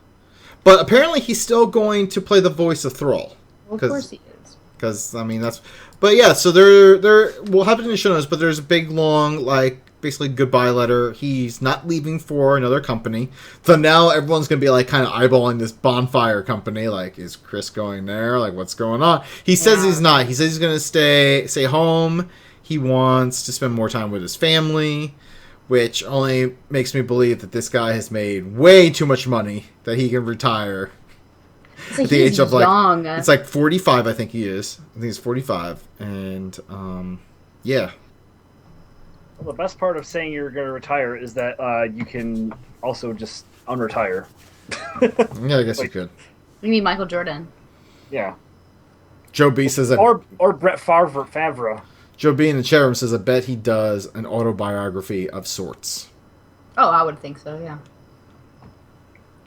[SPEAKER 3] but apparently he's still going to play the voice of Thrall.
[SPEAKER 1] Well, of course he is.
[SPEAKER 3] Because that's. But yeah, so there we'll have it in the show notes. But there's a big long basically goodbye letter. He's not leaving for another company. So now everyone's gonna be kind of eyeballing this Bonfire company. Is Chris going there? What's going on? He says he's not. He says he's gonna stay home. He wants to spend more time with his family, which only makes me believe that this guy has made way too much money that he can retire at the age of
[SPEAKER 1] young.
[SPEAKER 3] It's 45, I think he is. I think he's 45, and yeah.
[SPEAKER 2] Well, the best part of saying you're going to retire is that you can also just unretire.
[SPEAKER 3] Yeah, I guess you could.
[SPEAKER 1] You mean Michael Jordan?
[SPEAKER 2] Yeah.
[SPEAKER 3] Joe B says that.
[SPEAKER 2] Or Brett Favre.
[SPEAKER 3] Joe B in the chat room says, I bet he does an autobiography of sorts.
[SPEAKER 1] Oh, I would think so, yeah.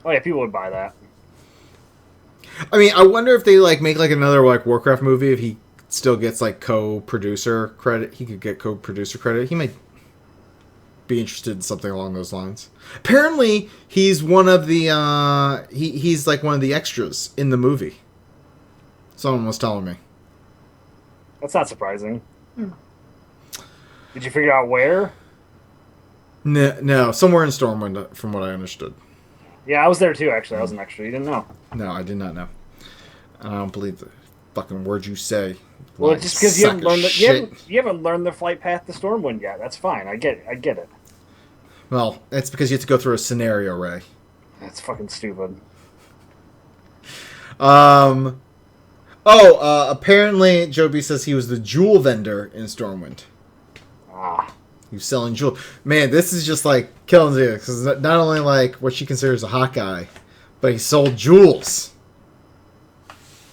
[SPEAKER 2] Oh, yeah, people would buy that.
[SPEAKER 3] I mean, I wonder if they make another Warcraft movie, if he still gets co-producer credit. He could get co-producer credit. He might be interested in something along those lines. Apparently, he's one of the he's one of the extras in the movie. Someone was telling me.
[SPEAKER 2] That's not surprising. Did you figure out where?
[SPEAKER 3] No, somewhere in Stormwind, from what I understood.
[SPEAKER 2] Yeah, I was there too, actually. I was an extra. You didn't know?
[SPEAKER 3] No, I did not know. I don't believe the fucking words you say.
[SPEAKER 2] Well, just because you haven't learned the flight path to Stormwind yet. That's fine. I get it.
[SPEAKER 3] Well, it's because you have to go through a scenario, Ray.
[SPEAKER 2] That's fucking stupid.
[SPEAKER 3] Apparently Joby says he was the jewel vendor in Stormwind. He was selling jewels. Man, this is just killing you, because not only what she considers a hot guy, but he sold jewels.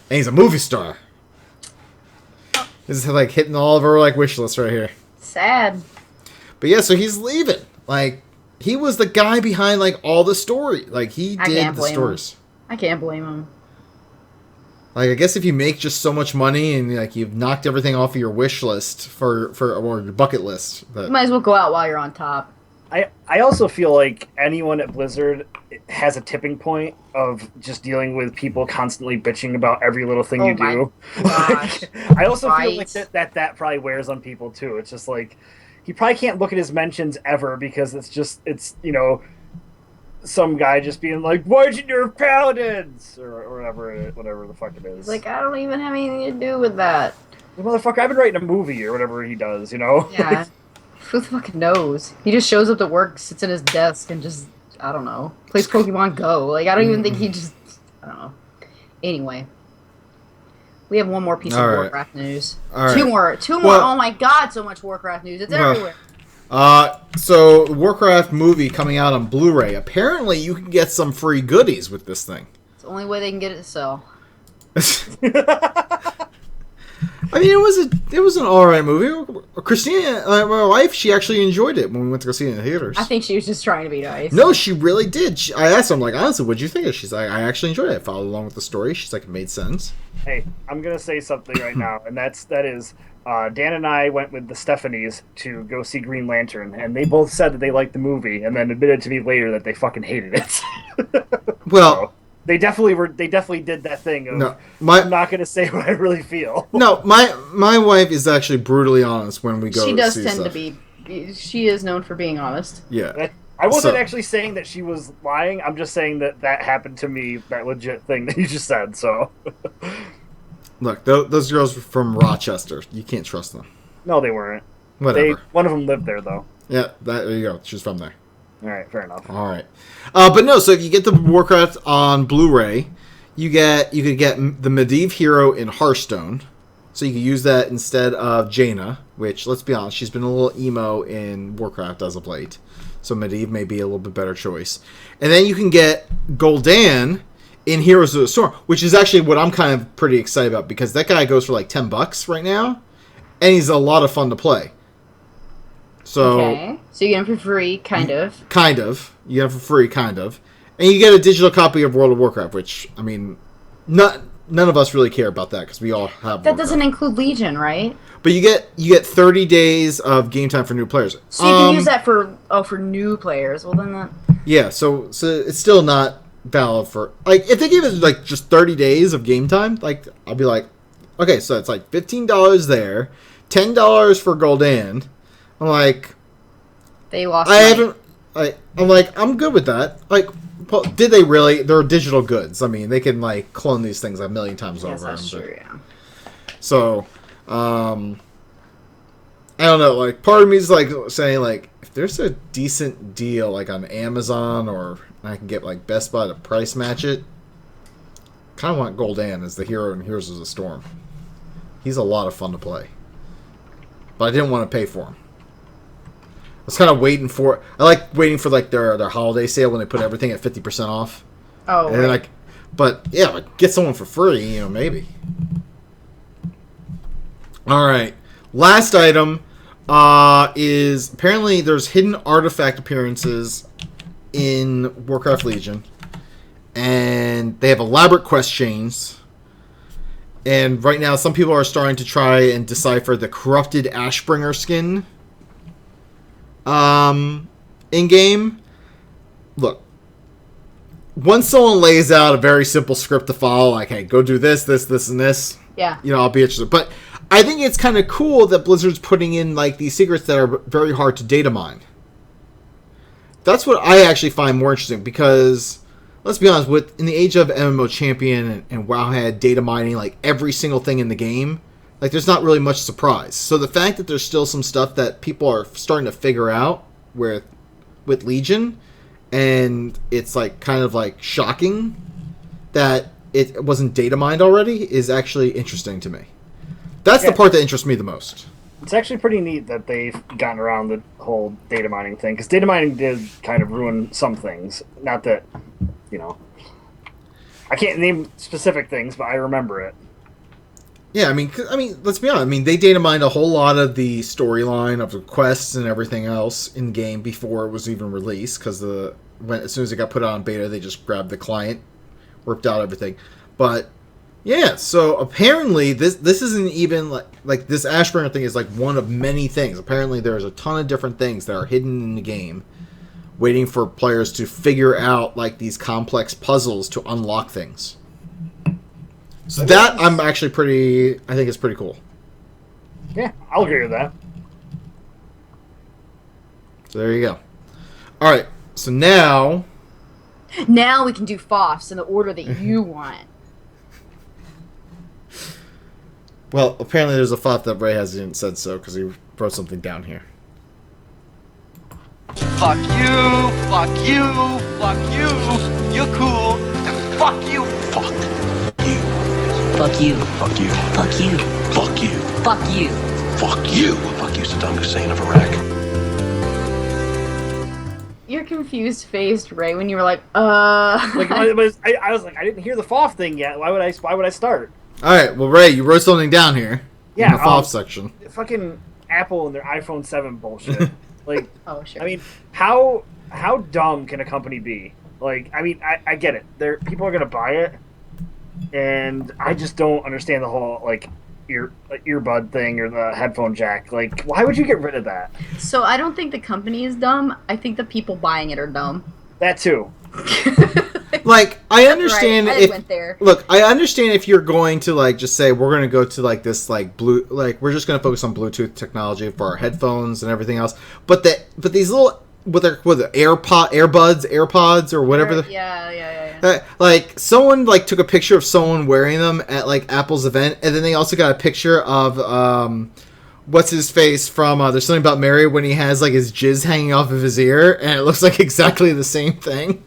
[SPEAKER 3] And he's a movie star. This is hitting all of her wish lists right here.
[SPEAKER 1] Sad.
[SPEAKER 3] But yeah, so he's leaving. He was the guy behind all the story. He did the stories.
[SPEAKER 1] I can't blame him.
[SPEAKER 3] I guess if you make just so much money and you've knocked everything off of your wish list or your bucket list,
[SPEAKER 1] you might as well go out while you're on top.
[SPEAKER 2] I also feel like anyone at Blizzard has a tipping point of just dealing with people constantly bitching about every little thing you do.
[SPEAKER 1] Gosh.
[SPEAKER 2] I also feel like that probably wears on people too. It's just he probably can't look at his mentions ever because it's some guy just being why'd you nerf paladins or whatever the fuck it is.
[SPEAKER 1] I don't even have anything to do with that.
[SPEAKER 2] Motherfucker, I've been writing a movie or whatever he does,
[SPEAKER 1] Yeah. Who the fuck knows? He just shows up to work, sits at his desk, and just, I don't know, plays Pokemon Go. I don't even think he just, I don't know. Anyway. We have one more piece of Warcraft news. Two more. Oh my god, so much Warcraft news. It's everywhere.
[SPEAKER 3] So Warcraft movie coming out on Blu-ray. Apparently, you can get some free goodies with this thing.
[SPEAKER 1] It's the only way they can get it to sell.
[SPEAKER 3] I mean, it was an alright movie. Christina, my wife, she actually enjoyed it when we went to go see it in the theaters.
[SPEAKER 1] I think she was just trying to be nice.
[SPEAKER 3] No, she really did. I asked her, honestly, what'd you think? She's like, I actually enjoyed it. I followed along with the story. She's like, it made sense.
[SPEAKER 2] Hey, I'm gonna say something right now, and that is. Dan and I went with the Stephanies to go see Green Lantern, and they both said that they liked the movie, and then admitted to me later that they fucking hated it.
[SPEAKER 3] Well,
[SPEAKER 2] so, they definitely did that thing of,
[SPEAKER 3] no,
[SPEAKER 2] I'm not going to say what I really feel.
[SPEAKER 3] No, my wife is actually brutally honest when we go.
[SPEAKER 1] She does tend to be. She is known for being honest.
[SPEAKER 3] Yeah.
[SPEAKER 2] I wasn't actually saying that she was lying. I'm just saying that happened to me, that legit thing that you just said, so.
[SPEAKER 3] Look, those girls were from Rochester. You can't trust them.
[SPEAKER 2] No, they weren't.
[SPEAKER 3] Whatever.
[SPEAKER 2] One of them lived there, though.
[SPEAKER 3] Yeah, there you go. She's from there.
[SPEAKER 2] All right, fair enough.
[SPEAKER 3] All right. But no, so if you get the Warcraft on Blu-ray, you could get the Medivh hero in Hearthstone. So you could use that instead of Jaina, which, let's be honest, she's been a little emo in Warcraft as of late. So Medivh may be a little bit better choice. And then you can get Gul'dan in Heroes of the Storm, which is actually what I'm kind of pretty excited about, because that guy goes for like $10 right now, and he's a lot of fun to play. So,
[SPEAKER 1] okay. So you get him for free, kind of.
[SPEAKER 3] Kind of. You get him for free, kind of. And you get a digital copy of World of Warcraft, which, I mean, none of us really care about that, because we all have
[SPEAKER 1] That
[SPEAKER 3] Warcraft.
[SPEAKER 1] doesn't include Legion, right?
[SPEAKER 3] But you get 30 days of game time for new players.
[SPEAKER 1] So you can use that for new players. Well, then that...
[SPEAKER 3] Yeah, so it's still not valid for... Like, if they gave it, like, just 30 days of game time, like, I'll be like, okay, so it's like $15 there, $10 for Gul'dan. I'm like...
[SPEAKER 1] They lost
[SPEAKER 3] I'm like, I'm good with that. Like, did they really? They're digital goods. I mean, they can, like, clone these things a million times over.
[SPEAKER 1] That's true, yeah.
[SPEAKER 3] So, I don't know. Like, part of me is, like, saying, like, if there's a decent deal, like, on Amazon, or I can get, like, Best Buy to price match it, kind of want Gul'dan as the hero in Heroes of the Storm. He's a lot of fun to play. But I didn't want to pay for him. I was kind of waiting for... I like waiting for, like, their holiday sale when they put everything at 50% off.
[SPEAKER 1] Oh,
[SPEAKER 3] and then, like... But, yeah, like, get someone for free, you know, maybe. Alright. Last item is... Apparently, there's hidden artifact appearances in Warcraft Legion. And they have elaborate quest chains. And right now, some people are starting to try and decipher the corrupted Ashbringer skin in game. Look, once someone lays out a very simple script to follow, like, hey, go do this, this, this, and this,
[SPEAKER 1] yeah,
[SPEAKER 3] you know, I'll be interested. But I think it's kind of cool that Blizzard's putting in, like, these secrets that are very hard to data mine. That's what I actually find more interesting, because let's be honest, in the age of MMO Champion and WoW had data mining like every single thing in the game, like, there's not really much surprise. So the fact that there's still some stuff that people are starting to figure out with Legion, and it's, like, kind of, like, shocking that it wasn't data mined already, is actually interesting to me. That's the part that interests me the most.
[SPEAKER 2] It's actually pretty neat that they've gotten around the whole data mining thing, because data mining did kind of ruin some things. Not that, you know, I can't name specific things, but I remember it.
[SPEAKER 3] Yeah, I mean, let's be honest. I mean, they data mined a whole lot of the storyline of the quests and everything else in game before it was even released. Because as soon as it got put out on beta, they just grabbed the client, worked out everything. But yeah, so apparently this isn't even like this Ashburn thing is like one of many things. Apparently, there's a ton of different things that are hidden in the game, waiting for players to figure out, like, these complex puzzles to unlock things. So that I think it's pretty cool.
[SPEAKER 2] Yeah, I'll agree with that.
[SPEAKER 3] So there you go. All right, so now
[SPEAKER 1] we can do FOFs in the order that you want.
[SPEAKER 3] Well, apparently there's a FOF that Ray hasn't said so, because he wrote something down here.
[SPEAKER 12] Fuck you, fuck you, fuck you, you're cool, and fuck you, fuck you.
[SPEAKER 13] Fuck you.
[SPEAKER 12] Fuck you.
[SPEAKER 13] Fuck you.
[SPEAKER 12] Fuck you.
[SPEAKER 13] Fuck you.
[SPEAKER 12] Fuck you. Fuck you, Saddam Hussein of Iraq.
[SPEAKER 1] Your confused faced Ray when you were like,
[SPEAKER 2] Like, I was like, I didn't hear the FOF thing yet. Why would I start?
[SPEAKER 3] All right, well, Ray, you wrote something down here.
[SPEAKER 2] Yeah,
[SPEAKER 3] in the FOF section.
[SPEAKER 2] Fucking Apple and their iPhone 7 bullshit. Like,
[SPEAKER 1] oh, sure.
[SPEAKER 2] I mean, how dumb can a company be? Like, I mean, I get it. People are gonna buy it, and I just don't understand the whole, like, earbud thing or the headphone jack. Like, why would you get rid of that?
[SPEAKER 1] So I don't think the company is dumb. I think the people buying it are dumb.
[SPEAKER 2] That too.
[SPEAKER 3] Like, I understand
[SPEAKER 1] right, I went there.
[SPEAKER 3] Look, I understand if you're going to, like, just say we're going to go to, like, this, like, we're just going to focus on Bluetooth technology for our headphones and everything else. But these little AirPods, or whatever.
[SPEAKER 1] Yeah.
[SPEAKER 3] Like someone like took a picture of someone wearing them at like Apple's event, and then they also got a picture of what's his face from There's Something About Mary when he has like his jizz hanging off of his ear, and it looks like exactly the same thing.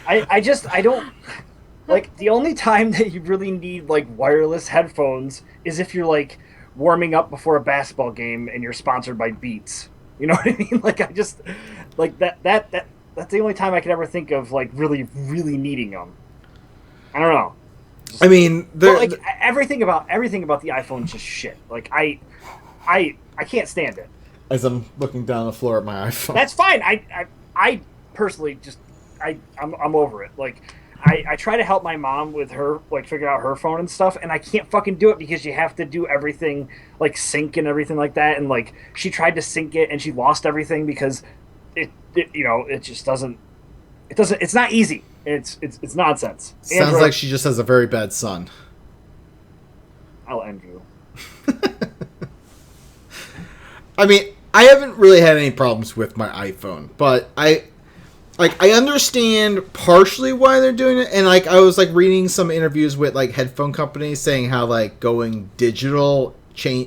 [SPEAKER 2] I don't like, the only time that you really need like wireless headphones is if you're like warming up before a basketball game and you're sponsored by Beats. You know what I mean? Like, I just like that's the only time I could ever think of like really needing them. I don't know.
[SPEAKER 3] I mean,
[SPEAKER 2] like everything about the iPhone is just shit. Like I can't stand it.
[SPEAKER 3] As I'm looking down the floor at my iPhone.
[SPEAKER 2] That's fine. I personally just I'm over it. Like I try to help my mom with her, like, figure out her phone and stuff, and I can't fucking do it because you have to do everything, like, sync and everything like that, and, like, she tried to sync it, and she lost everything because it just doesn't, it's not easy. It's nonsense.
[SPEAKER 3] Sounds
[SPEAKER 2] Android,
[SPEAKER 3] like she just has a very bad son.
[SPEAKER 2] I'll end you.
[SPEAKER 3] I mean, I haven't really had any problems with my iPhone, but I understand partially why they're doing it, and like I was like reading some interviews with like headphone companies saying how like going digital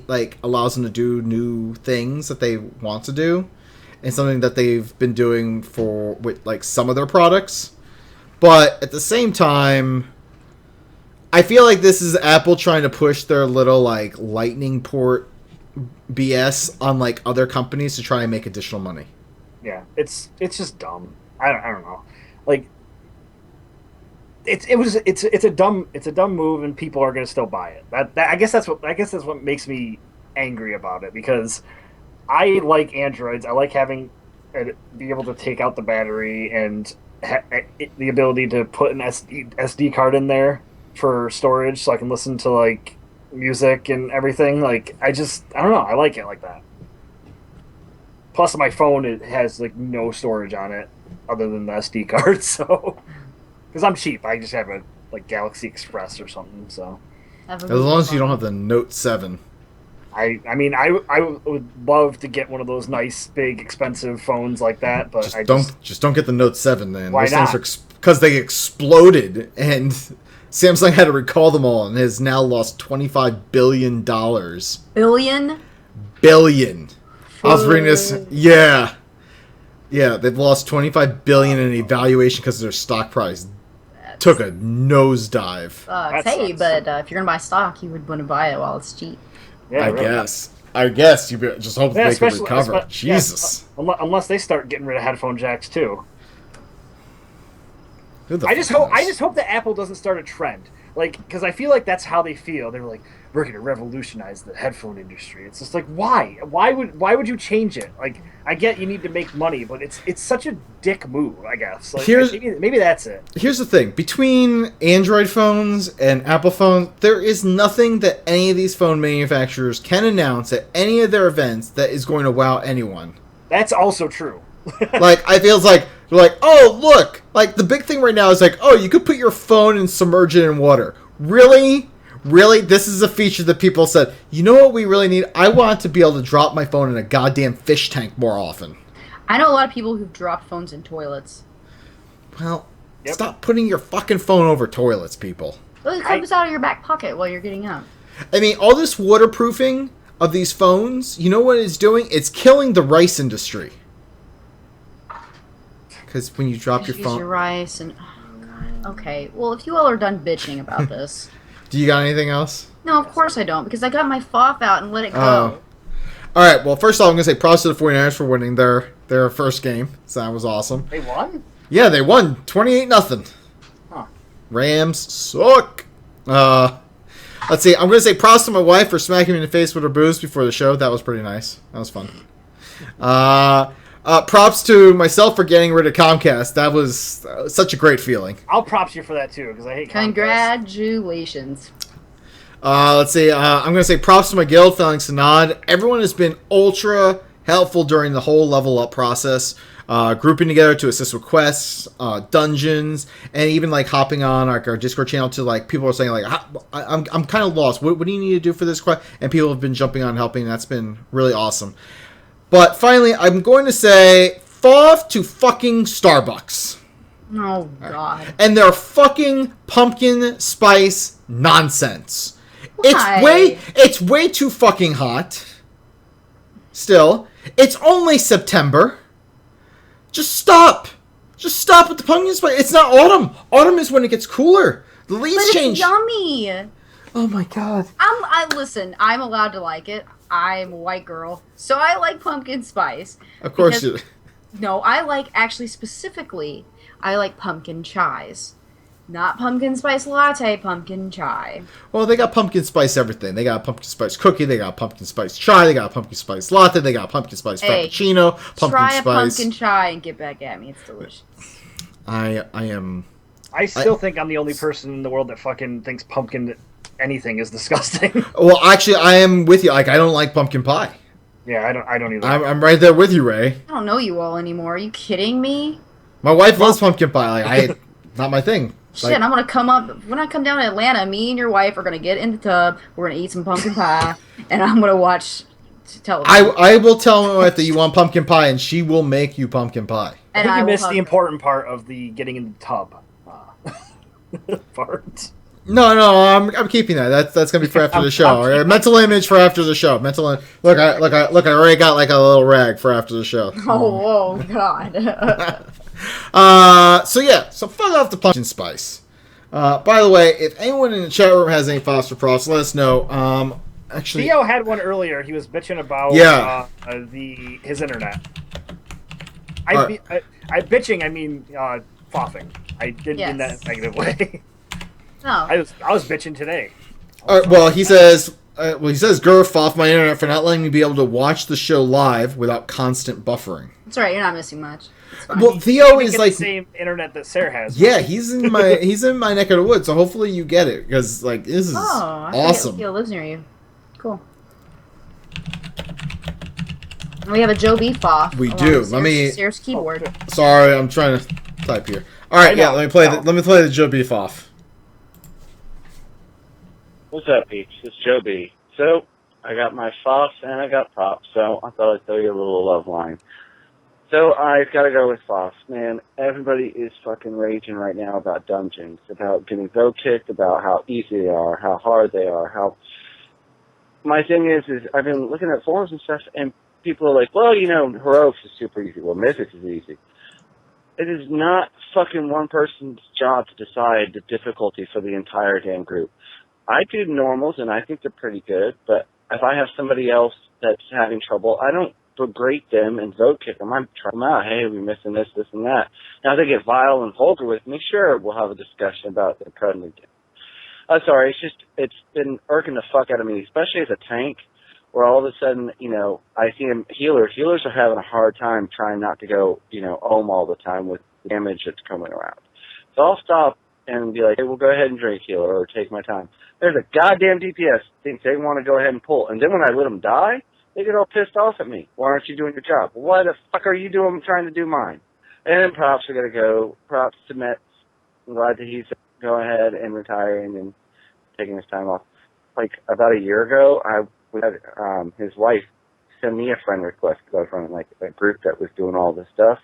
[SPEAKER 3] like allows them to do new things that they want to do, and something that they've been doing with like some of their products. But at the same time, I feel like this is Apple trying to push their little like lightning port BS on like other companies to try and make additional money.
[SPEAKER 2] Yeah, it's just dumb. I don't know. Like, it's a dumb move, and people are gonna still buy it. I guess that's what makes me angry about it, because I like Androids. I like having be able to take out the battery and the ability to put an SD card in there for storage, so I can listen to like music and everything. Like, I don't know. I like it like that. Plus, my phone, it has like no storage on it other than the SD card, so because I'm cheap, I just have a like Galaxy Express or something. So
[SPEAKER 3] as long as you don't have the Note 7.
[SPEAKER 2] I mean, I would love to get one of those nice, big, expensive phones like that, but
[SPEAKER 3] just don't get the Note 7 then.
[SPEAKER 2] Why not?
[SPEAKER 3] Because they exploded, and Samsung had to recall them all, and has now lost $25 billion. Billion. I was reading this. Yeah, they've lost $25 billion in evaluation because their stock price took a nosedive.
[SPEAKER 1] But if you're gonna buy stock, you would want to buy it while it's cheap.
[SPEAKER 2] Yeah,
[SPEAKER 3] I guess you just hope they can recover. Jesus.
[SPEAKER 2] Yeah, unless they start getting rid of headphone jacks too.
[SPEAKER 3] I
[SPEAKER 2] just hope that Apple doesn't start a trend, like, because I feel like that's how they feel. They're like, we're going to revolutionize the headphone industry. It's just like, why? Why would you change it? Like, I get you need to make money, but it's such a dick move, I guess. Like, maybe that's it.
[SPEAKER 3] Here's the thing. Between Android phones and Apple phones, there is nothing that any of these phone manufacturers can announce at any of their events that is going to wow anyone.
[SPEAKER 2] That's also true.
[SPEAKER 3] Like, I feel like they're like, oh, look. Like, the big thing right now is like, oh, you could put your phone and submerge it in water. Really? Really? This is a feature that people said, you know what we really need? I want to be able to drop my phone in a goddamn fish tank more often.
[SPEAKER 1] I know a lot of people who've dropped phones in toilets.
[SPEAKER 3] Well, stop putting your fucking phone over toilets, people.
[SPEAKER 1] Well, it comes out of your back pocket while you're getting out.
[SPEAKER 3] I mean, all this waterproofing of these phones, you know what it's doing? It's killing the rice industry. Because when you drop your phone...
[SPEAKER 1] your rice and... Oh, God. Okay, well, if you all are done bitching about this...
[SPEAKER 3] Do you got anything else?
[SPEAKER 1] No, of course I don't, because I got my FOF out and let it go.
[SPEAKER 3] Alright, well, first of all, I'm going to say props to the 49ers for winning their first game. So that was awesome.
[SPEAKER 2] They won?
[SPEAKER 3] Yeah, they won 28-0.
[SPEAKER 2] Huh.
[SPEAKER 3] Rams suck. Let's see, I'm going to say props to my wife for smacking me in the face with her booze before the show. That was pretty nice. That was fun. Props to myself for getting rid of Comcast. That was such a great feeling.
[SPEAKER 2] I'll props you for that too, because I hate Comcast.
[SPEAKER 1] Congratulations.
[SPEAKER 3] Let's see. I'm going to say props to my guild, Failing Synod. Everyone has been ultra helpful during the whole level up process. Grouping together to assist with quests, dungeons, and even like hopping on our Discord channel to like people are saying like I'm kind of lost. What do you need to do for this quest? And people have been jumping on and helping. That's been really awesome. But finally, I'm going to say off to fucking Starbucks.
[SPEAKER 1] Oh, God.
[SPEAKER 3] And their fucking pumpkin spice nonsense.
[SPEAKER 1] Why?
[SPEAKER 3] It's way too fucking hot. Still. It's only September. Just stop. Just stop with the pumpkin spice. It's not autumn. Autumn is when it gets cooler. The leaves change.
[SPEAKER 1] It's yummy.
[SPEAKER 3] Oh my God.
[SPEAKER 1] Listen, I'm allowed to like it. I'm a white girl, so I like pumpkin spice.
[SPEAKER 3] Of course you do.
[SPEAKER 1] No, I like, actually, specifically, I like pumpkin chais. Not pumpkin spice latte, pumpkin chai.
[SPEAKER 3] Well, they got pumpkin spice everything. They got pumpkin spice cookie, they got pumpkin spice chai, they got pumpkin spice latte, they got pumpkin spice frappuccino, pumpkin
[SPEAKER 1] try
[SPEAKER 3] spice.
[SPEAKER 1] Try a pumpkin chai and get back at me. It's delicious.
[SPEAKER 2] I still think I'm the only person in the world that fucking thinks pumpkin anything is disgusting.
[SPEAKER 3] Well, actually, I am with you. Like, I don't like pumpkin pie.
[SPEAKER 2] Yeah, I don't either.
[SPEAKER 3] I'm right there with you, Ray.
[SPEAKER 1] I don't know you all anymore. Are you kidding me?
[SPEAKER 3] My wife loves pumpkin pie. Like, not my thing.
[SPEAKER 1] Shit, I'm gonna come up when I come down to Atlanta. Me and your wife are gonna get in the tub. We're gonna eat some pumpkin pie, and I'm gonna watch television.
[SPEAKER 3] I will tell my wife that you want pumpkin pie, and she will make you pumpkin pie.
[SPEAKER 2] I think you missed the important part of the getting in the tub part.
[SPEAKER 3] No, I'm keeping that. That's gonna be for after the show. Mental image for after the show. Look, I already got like a little rag for after the show.
[SPEAKER 1] Oh God.
[SPEAKER 3] So fuck off the pumpkin spice. By the way, if anyone in the chat room has any thoughts or props, let us know. Actually,
[SPEAKER 2] Theo had one earlier. He was bitching about his internet. I mean frothing. I didn't mean that in a negative way.
[SPEAKER 1] No.
[SPEAKER 2] I was bitching today.
[SPEAKER 3] Well, he says Gurf off my internet for not letting me be able to watch the show live without constant buffering.
[SPEAKER 1] That's right. You're not missing much.
[SPEAKER 3] Well, Theo is like
[SPEAKER 2] the same internet that Sarah has.
[SPEAKER 3] Yeah, he's in my neck of the woods, so hopefully you get it because like this is awesome.
[SPEAKER 1] Theo lives near you. Cool. We have a Joe Beef off.
[SPEAKER 3] We do.
[SPEAKER 1] Sarah's keyboard.
[SPEAKER 3] Sorry, I'm trying to type here. All right, let me play the Joe Beef off.
[SPEAKER 14] What's up, Peach? It's Joe B. So, I got my FOSS and I got props, so I thought I'd tell you a little love line. So, I've got to go with FOSS. Man, everybody is fucking raging right now about dungeons, about getting vote kicked, about how easy they are, how hard they are, how... My thing is I've been looking at forums and stuff, and people are like, well, Heroics is super easy. Well, Mythics is easy. It is not fucking one person's job to decide the difficulty for the entire damn group. I do normals, and I think they're pretty good, but if I have somebody else that's having trouble, I don't berate them and vote kick them. I'm trying them out. Hey, we're missing this, this, and that. Now, if they get vile and vulgar with me, sure, we'll have a discussion about the code again. Sorry, it's been irking the fuck out of me, especially as a tank, where all of a sudden, I see healers. Healers are having a hard time trying not to go, ohm all the time with the damage that's coming around. So I'll stop and be like, hey, we'll go ahead and drink healer or take my time. There's a goddamn DPS thinks they want to go ahead and pull. And then when I let them die, they get all pissed off at me. Why aren't you doing your job? Why the fuck are you trying to do mine? And then props are going to go. Props to Metz. I'm glad that he's go ahead and retiring and taking his time off. Like about a year ago, we had his wife send me a friend request because I was running like a group that was doing all this stuff.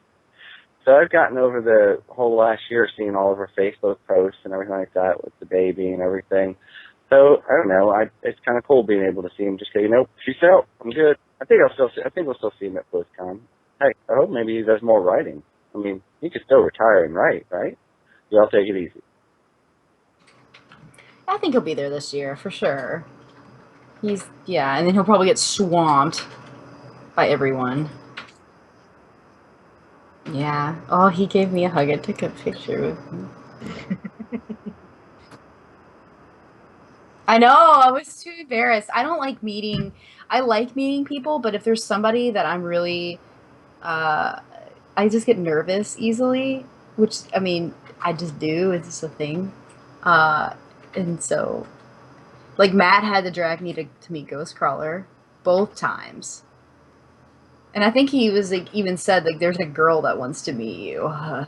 [SPEAKER 14] So I've gotten over the whole last year seeing all of her Facebook posts and everything like that with the baby and everything. So I don't know. It's kind of cool being able to see him just say, she's out. I'm good. I think we'll still see him at BlizzCon. Heck, I hope maybe he does more writing. I mean, he could still retire and write, right? Yeah, I'll take it easy.
[SPEAKER 1] I think he'll be there this year for sure. And then he'll probably get swamped by everyone. Yeah. Oh, he gave me a hug. I took a picture with him. I know. I was too embarrassed. I like meeting people, but if there's somebody that I'm really, I just get nervous easily, which, I mean, I just do. It's just a thing. And so, like, Matt had to drag me to meet Ghostcrawler both times. And I think he was, like, even said, like, there's a girl that wants to meet you, and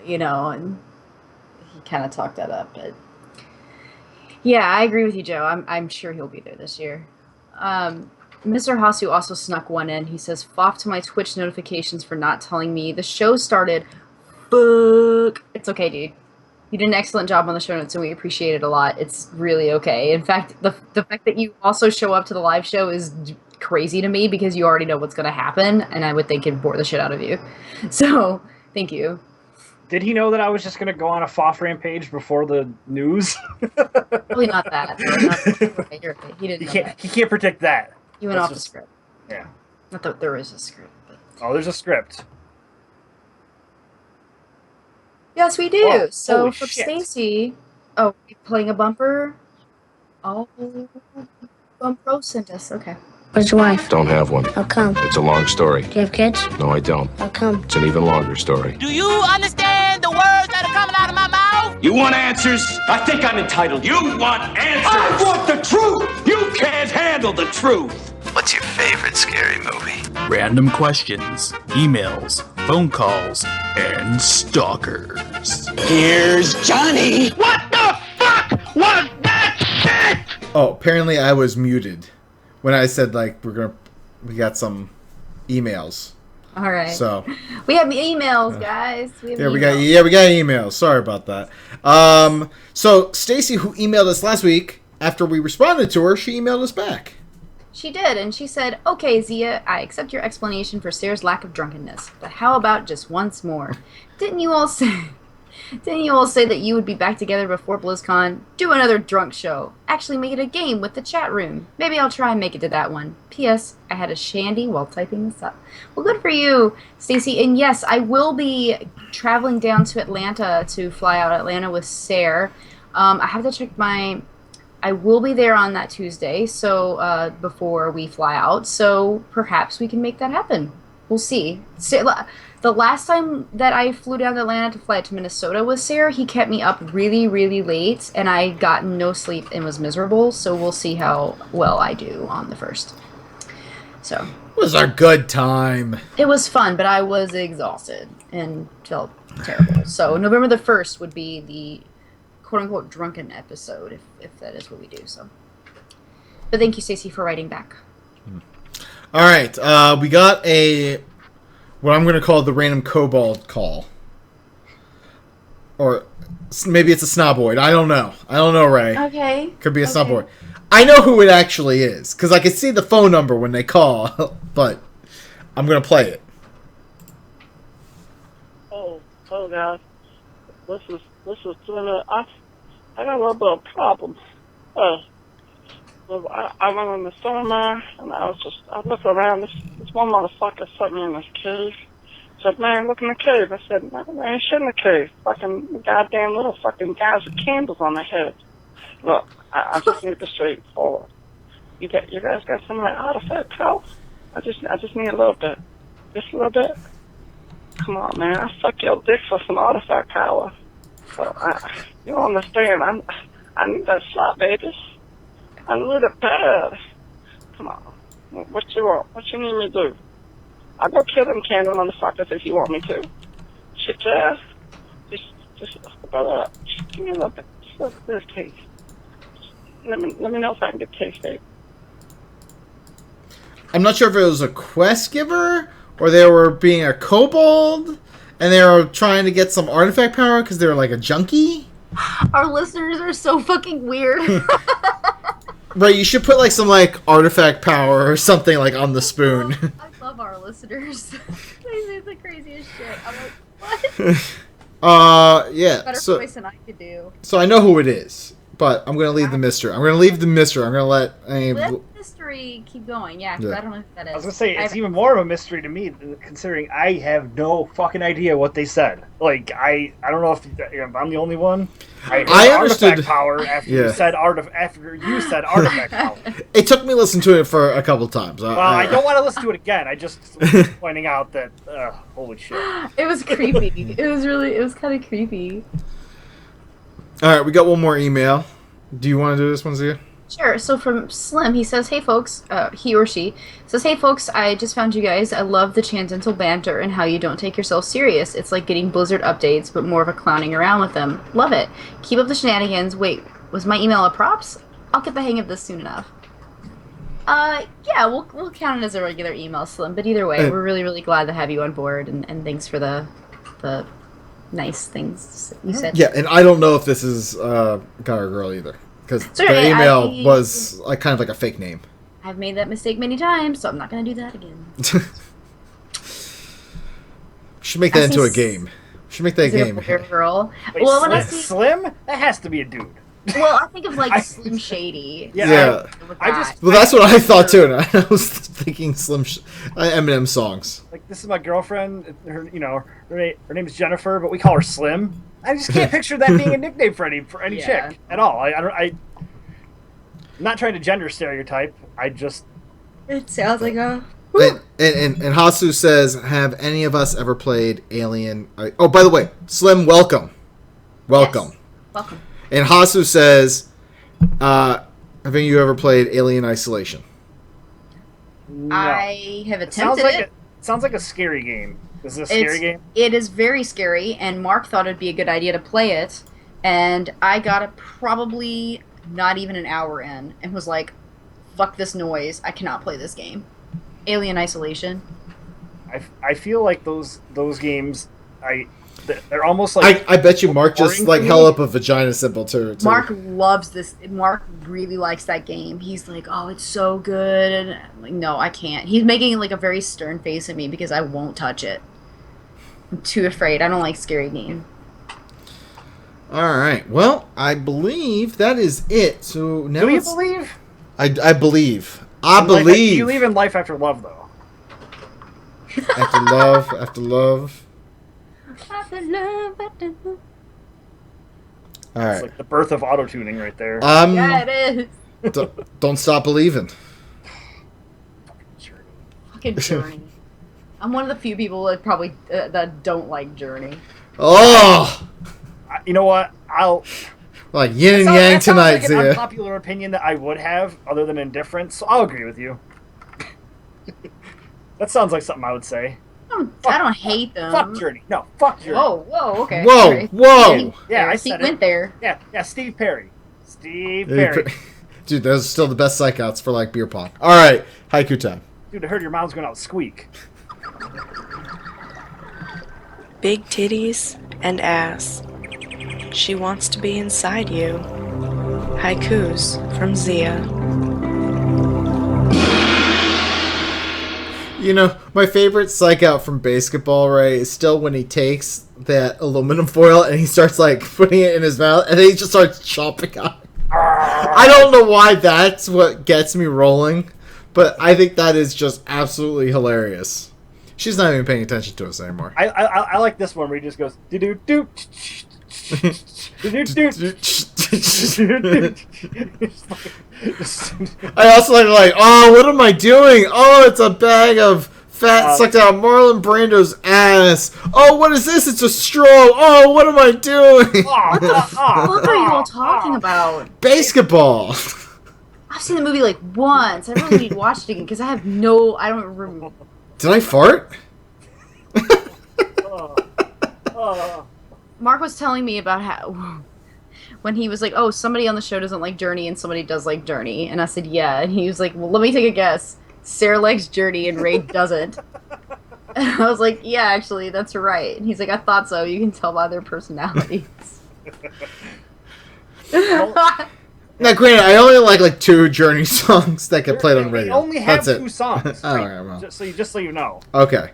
[SPEAKER 1] he kind of talked that up, but yeah, I agree with you, Joe. I'm sure he'll be there this year. Mr. Hasu also snuck one in. He says, "Foff to my Twitch notifications for not telling me the show started." Fuck. It's okay, dude. You did an excellent job on the show notes, and we appreciate it a lot. It's really okay. In fact, the fact that you also show up to the live show is crazy to me because you already know what's going to happen, and I would think it'd bore the shit out of you. So, thank you.
[SPEAKER 2] Did he know that I was just going to go on a Foff rampage before the news?
[SPEAKER 1] Probably not that. No, not that. You're right. He didn't know that.
[SPEAKER 2] He can't predict that.
[SPEAKER 1] You went off the script.
[SPEAKER 2] Yeah.
[SPEAKER 1] Not that there is a script. But...
[SPEAKER 2] Oh, there's a script.
[SPEAKER 1] Yes, we do.
[SPEAKER 2] Whoa,
[SPEAKER 1] so
[SPEAKER 2] holy
[SPEAKER 1] for
[SPEAKER 2] shit.
[SPEAKER 1] Stacy, oh, you're playing a bumper. Oh, Bumpo sent us. Okay.
[SPEAKER 15] Where's your wife?
[SPEAKER 5] Don't have one.
[SPEAKER 15] How come?
[SPEAKER 5] It's a long story.
[SPEAKER 15] Do you have kids?
[SPEAKER 5] No, I don't.
[SPEAKER 15] How come?
[SPEAKER 5] It's an even longer story.
[SPEAKER 12] Do you understand the words that are coming out of my mouth?
[SPEAKER 16] You want answers? I think I'm entitled. You want answers? I want the truth! You can't handle the truth!
[SPEAKER 17] What's your favorite scary movie?
[SPEAKER 18] Random questions, emails, phone calls, and stalkers.
[SPEAKER 16] Here's Johnny! What the fuck was that shit?
[SPEAKER 3] Oh, apparently I was muted when I said like we got some emails.
[SPEAKER 1] All right.
[SPEAKER 3] So
[SPEAKER 1] we have emails, guys. We got
[SPEAKER 3] emails. Sorry about that. So Stacy, who emailed us last week, after we responded to her, she emailed us back.
[SPEAKER 1] She did, and she said, "Okay, Zia, I accept your explanation for Sarah's lack of drunkenness, but how about just once more? Didn't you all say that you would be back together before BlizzCon? Do another drunk show. Actually make it a game with the chat room. Maybe I'll try and make it to that one. P.S. I had a shandy while typing this up." Well, good for you, Stacy. And yes, I will be traveling down to Atlanta to fly out Atlanta with Sarah. I have to check I will be there on that Tuesday, so before we fly out, so perhaps we can make that happen. We'll see. The last time that I flew down to Atlanta to fly to Minnesota with Sarah, he kept me up really, really late, and I got no sleep and was miserable, so we'll see how well I do on the 1st. So.
[SPEAKER 3] It was a good time.
[SPEAKER 1] It was fun, but I was exhausted and felt terrible. So November the 1st would be the quote-unquote drunken episode, if that is what we do. So, but thank you, Stacey, for writing back.
[SPEAKER 3] All right, we got what I'm going to call the random Kobold call, or maybe it's a snoboid. I don't know, Ray.
[SPEAKER 1] Okay.
[SPEAKER 3] Could be a snoboid. I know who it actually is because I can see the phone number when they call, but I'm going to play it.
[SPEAKER 19] Oh, guys. This is I got a little bit of problems. I went in the cinema and I looked around. This one motherfucker sent me in this cave. Said, "Man, look in the cave." I said, "No, there ain't shit in the cave. Fucking goddamn little fucking guys with candles on their heads." Look, I just need to be straightforward. You guys got some of my artifact power? I just need a little bit. Just a little bit. Come on, man. I suck your dick for some artifact power. So, you don't understand. I need that slot, baby. I need it bad. Come on. What you want? What you need me to do? I'll go kill them candle motherfuckers if you want me to. Shit your ass. Just give me a little bit. Just a little bit of taste. Let me know if I can get taste, babe.
[SPEAKER 3] I'm not sure if it was a quest giver or they were being a kobold and they were trying to get some artifact power because they were like a junkie.
[SPEAKER 1] Our listeners are so fucking weird.
[SPEAKER 3] Right, you should put like some like artifact power or something like on the spoon.
[SPEAKER 1] I love our listeners. They say the craziest shit. I'm like, what?
[SPEAKER 3] Yeah.
[SPEAKER 1] Better voice than I could do.
[SPEAKER 3] So I know who it is, but I'm gonna leave the mystery. I'm gonna let
[SPEAKER 1] Let mystery keep going. Yeah, because I don't know who that is.
[SPEAKER 2] I was gonna say it's even more of a mystery to me, considering I have no fucking idea what they said. Like I don't know if I'm the only one. I understood artifact power after you said artifact power.
[SPEAKER 3] It took me listening to it for a couple times.
[SPEAKER 2] I don't want to listen to it again. I just was pointing out that holy shit.
[SPEAKER 1] It was creepy. It was kind of creepy.
[SPEAKER 3] All right, we got one more email. Do you want to do this one, Zia?
[SPEAKER 1] Sure. So from Slim, he says, "Hey folks," he or she says, "Hey folks, I just found you guys. I love the tangential banter and how you don't take yourself serious. It's like getting Blizzard updates, but more of a clowning around with them. Love it. Keep up the shenanigans." Wait, was my email a props? I'll get the hang of this soon enough. Yeah, we'll count it as a regular email, Slim. But either way, we're really, really glad to have you on board, and thanks for the nice things you said.
[SPEAKER 3] Yeah, and I don't know if this is guy or girl either, because the email was kind of like a fake name.
[SPEAKER 1] I've made that mistake many times, so I'm not going to do that again.
[SPEAKER 3] Should make that into a game. Should make that a game.
[SPEAKER 1] Girl.
[SPEAKER 2] Wait,
[SPEAKER 1] well,
[SPEAKER 2] Slim, Slim? That has to be a dude.
[SPEAKER 1] Well, I think of like Slim Shady.
[SPEAKER 2] Yeah.
[SPEAKER 3] Well, that's what I thought too, and I was thinking Eminem songs.
[SPEAKER 2] Like, this is my girlfriend. Her name is Jennifer, but we call her Slim. I just can't picture that being a nickname for any chick at all. I'm not trying to gender stereotype.
[SPEAKER 1] It sounds like a.
[SPEAKER 3] And Hasu says, "Have any of us ever played Alien?" Oh, by the way, Slim, welcome.
[SPEAKER 1] Yes. Welcome.
[SPEAKER 3] And Hasu says, "Have any of you ever played Alien Isolation?"
[SPEAKER 2] No.
[SPEAKER 1] I have attempted it.
[SPEAKER 2] Sounds like a scary game. Is it a scary game?
[SPEAKER 1] It is very scary, and Mark thought it'd be a good idea to play it, and I got it probably not even an hour in, and was like, "Fuck this noise! I cannot play this game." Alien Isolation.
[SPEAKER 2] I feel like those games, they're almost like.
[SPEAKER 3] I bet you Mark just held up a vagina symbol too.
[SPEAKER 1] Mark loves this. Mark really likes that game. He's like, "Oh, it's so good," and I'm like, "No, I can't." He's making like a very stern face at me because I won't touch it. I'm too afraid. I don't like scary games.
[SPEAKER 3] All right. Well, I believe that is it. So now
[SPEAKER 2] do you believe?
[SPEAKER 3] I believe. I believe.
[SPEAKER 2] You believe in life after love, though.
[SPEAKER 3] After love, after love. All right.
[SPEAKER 2] It's like the birth of auto-tuning right there.
[SPEAKER 1] Yeah, it is.
[SPEAKER 3] Don't stop believing.
[SPEAKER 1] Fucking Journey. I'm one of the few people that probably that don't like Journey.
[SPEAKER 3] Oh!
[SPEAKER 2] You know what?
[SPEAKER 3] Like yin and yang tonight,
[SPEAKER 2] like an unpopular opinion that I would have, other than indifference. So I'll agree with you. That sounds like something I would say.
[SPEAKER 1] I don't hate them.
[SPEAKER 2] Fuck Journey. No, fuck Journey.
[SPEAKER 1] Whoa, okay.
[SPEAKER 3] Whoa,
[SPEAKER 1] right.
[SPEAKER 3] whoa.
[SPEAKER 2] Yeah, I
[SPEAKER 1] He
[SPEAKER 2] said
[SPEAKER 1] went there.
[SPEAKER 2] Yeah, Steve Perry. Steve Perry.
[SPEAKER 3] Dude, those are still the best psych outs for like beer pong. All right, haiku time.
[SPEAKER 2] Dude, I heard your mom's going out squeak.
[SPEAKER 15] Big titties and ass. She wants to be inside you. Haikus from Zia.
[SPEAKER 3] You know, my favorite psych out from basketball, right, is still when he takes that aluminum foil and he starts like putting it in his mouth and then he just starts chomping on it. I don't know why that's what gets me rolling, but I think that is just absolutely hilarious. She's not even paying attention to us anymore.
[SPEAKER 2] I like this one where he just goes do do do.
[SPEAKER 3] I also like, oh, what am I doing? Oh, it's a bag of fat sucked out of Marlon Brando's ass. Oh, what is this? It's a straw. Oh, what am I doing?
[SPEAKER 1] What the fuck are you all talking about?
[SPEAKER 3] Basketball.
[SPEAKER 1] I've seen the movie like once. I really need to watch it again because I don't remember.
[SPEAKER 3] Did I fart?
[SPEAKER 1] Mark was telling me about how when he was like, "Oh, somebody on the show doesn't like Journey and somebody does like Journey," and I said, "Yeah," and he was like, "Well, let me take a guess. Sarah likes Journey and Ray doesn't." And I was like, "Yeah, actually, that's right." And he's like, "I thought so. You can tell by their personalities."
[SPEAKER 3] Now, granted, I only like 2 Journey songs that get played on radio.
[SPEAKER 2] We only have
[SPEAKER 3] That's
[SPEAKER 2] 2
[SPEAKER 3] it.
[SPEAKER 2] songs.
[SPEAKER 3] All right, well.
[SPEAKER 2] Just so you know.
[SPEAKER 3] Okay.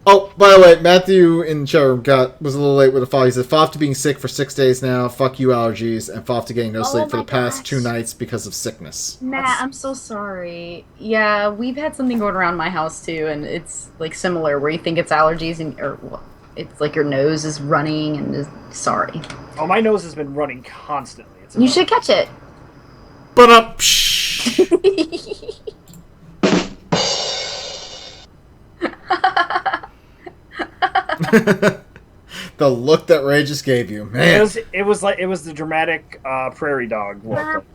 [SPEAKER 3] Oh, by the way, Matthew in the chat room was a little late with the file. He said, "Foff to being sick for 6 days now. Fuck you, allergies. And Foff to getting no sleep for the past 2 nights because of sickness."
[SPEAKER 1] Matt, I'm so sorry. Yeah, we've had something going around my house too, and it's like similar where you think it's allergies or it's like your nose is running and is sorry.
[SPEAKER 2] Oh, my nose has been running constantly.
[SPEAKER 1] You should catch it.
[SPEAKER 3] But up. The look that Ray just gave you, man.
[SPEAKER 2] It was the dramatic prairie dog look.
[SPEAKER 3] All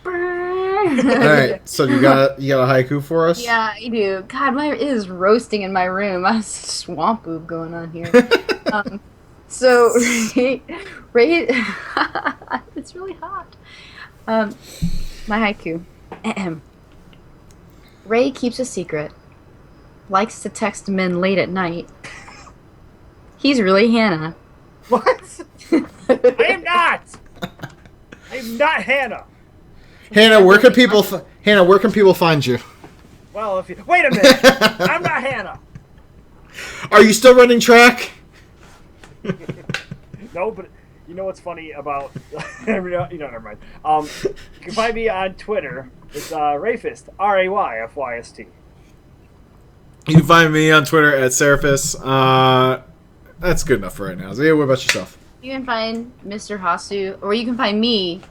[SPEAKER 3] right, so you got a haiku for us?
[SPEAKER 1] Yeah, I do. God, it is roasting in my room. I have swamp boob going on here. So Ray, it's really hot. My haiku. Ray keeps a secret. Likes to text men late at night. He's really Hannah.
[SPEAKER 2] What? I am not. I am not Hannah.
[SPEAKER 3] Hannah, where can people find you?
[SPEAKER 2] Well, if you wait a minute, I'm not Hannah.
[SPEAKER 3] Are you still running track?
[SPEAKER 2] No, but you know what's funny about never mind. You can find me on Twitter. It's Rayfist, RAYFYST.
[SPEAKER 3] You can find me on Twitter at Seraphis. That's good enough for right now. Zia, what about yourself?
[SPEAKER 1] You can find Mr. Hasu, or you can find me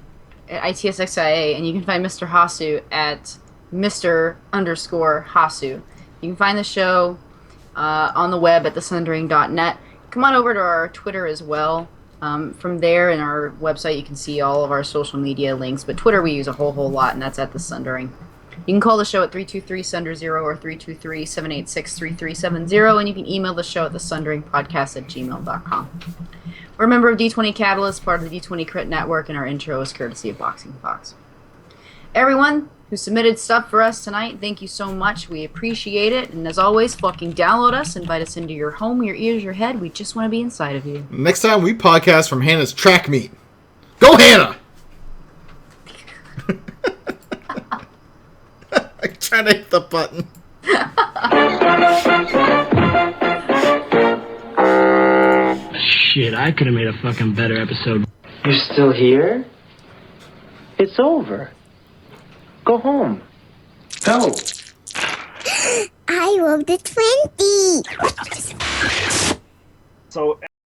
[SPEAKER 1] at ITSXIA, and you can find Mr. Hasu at Mr_Hasu. You can find the show on the web at thesundering.net. Come on over to our Twitter as well. From there in our website, you can see all of our social media links, but Twitter we use a whole lot, and that's at the Sundering. You can call the show at 323-SUNDER-0 or 323-786-3370, and you can email the show at thesunderingpodcast@gmail.com. We're a member of D20 Catalyst, part of the D20 Crit Network, and our intro is courtesy of Boxing Fox. Everyone who submitted stuff for us tonight, thank you so much. We appreciate it, and as always, fucking download us, invite us into your home, your ears, your head. We just want to be inside of you.
[SPEAKER 3] Next time we podcast from Hannah's track meet. Go, Hannah! I'm trying to hit the button.
[SPEAKER 13] Shit, I could have made a fucking better episode.
[SPEAKER 20] You're still here? It's over. Go home. Go.
[SPEAKER 21] I rolled a 20.
[SPEAKER 2] So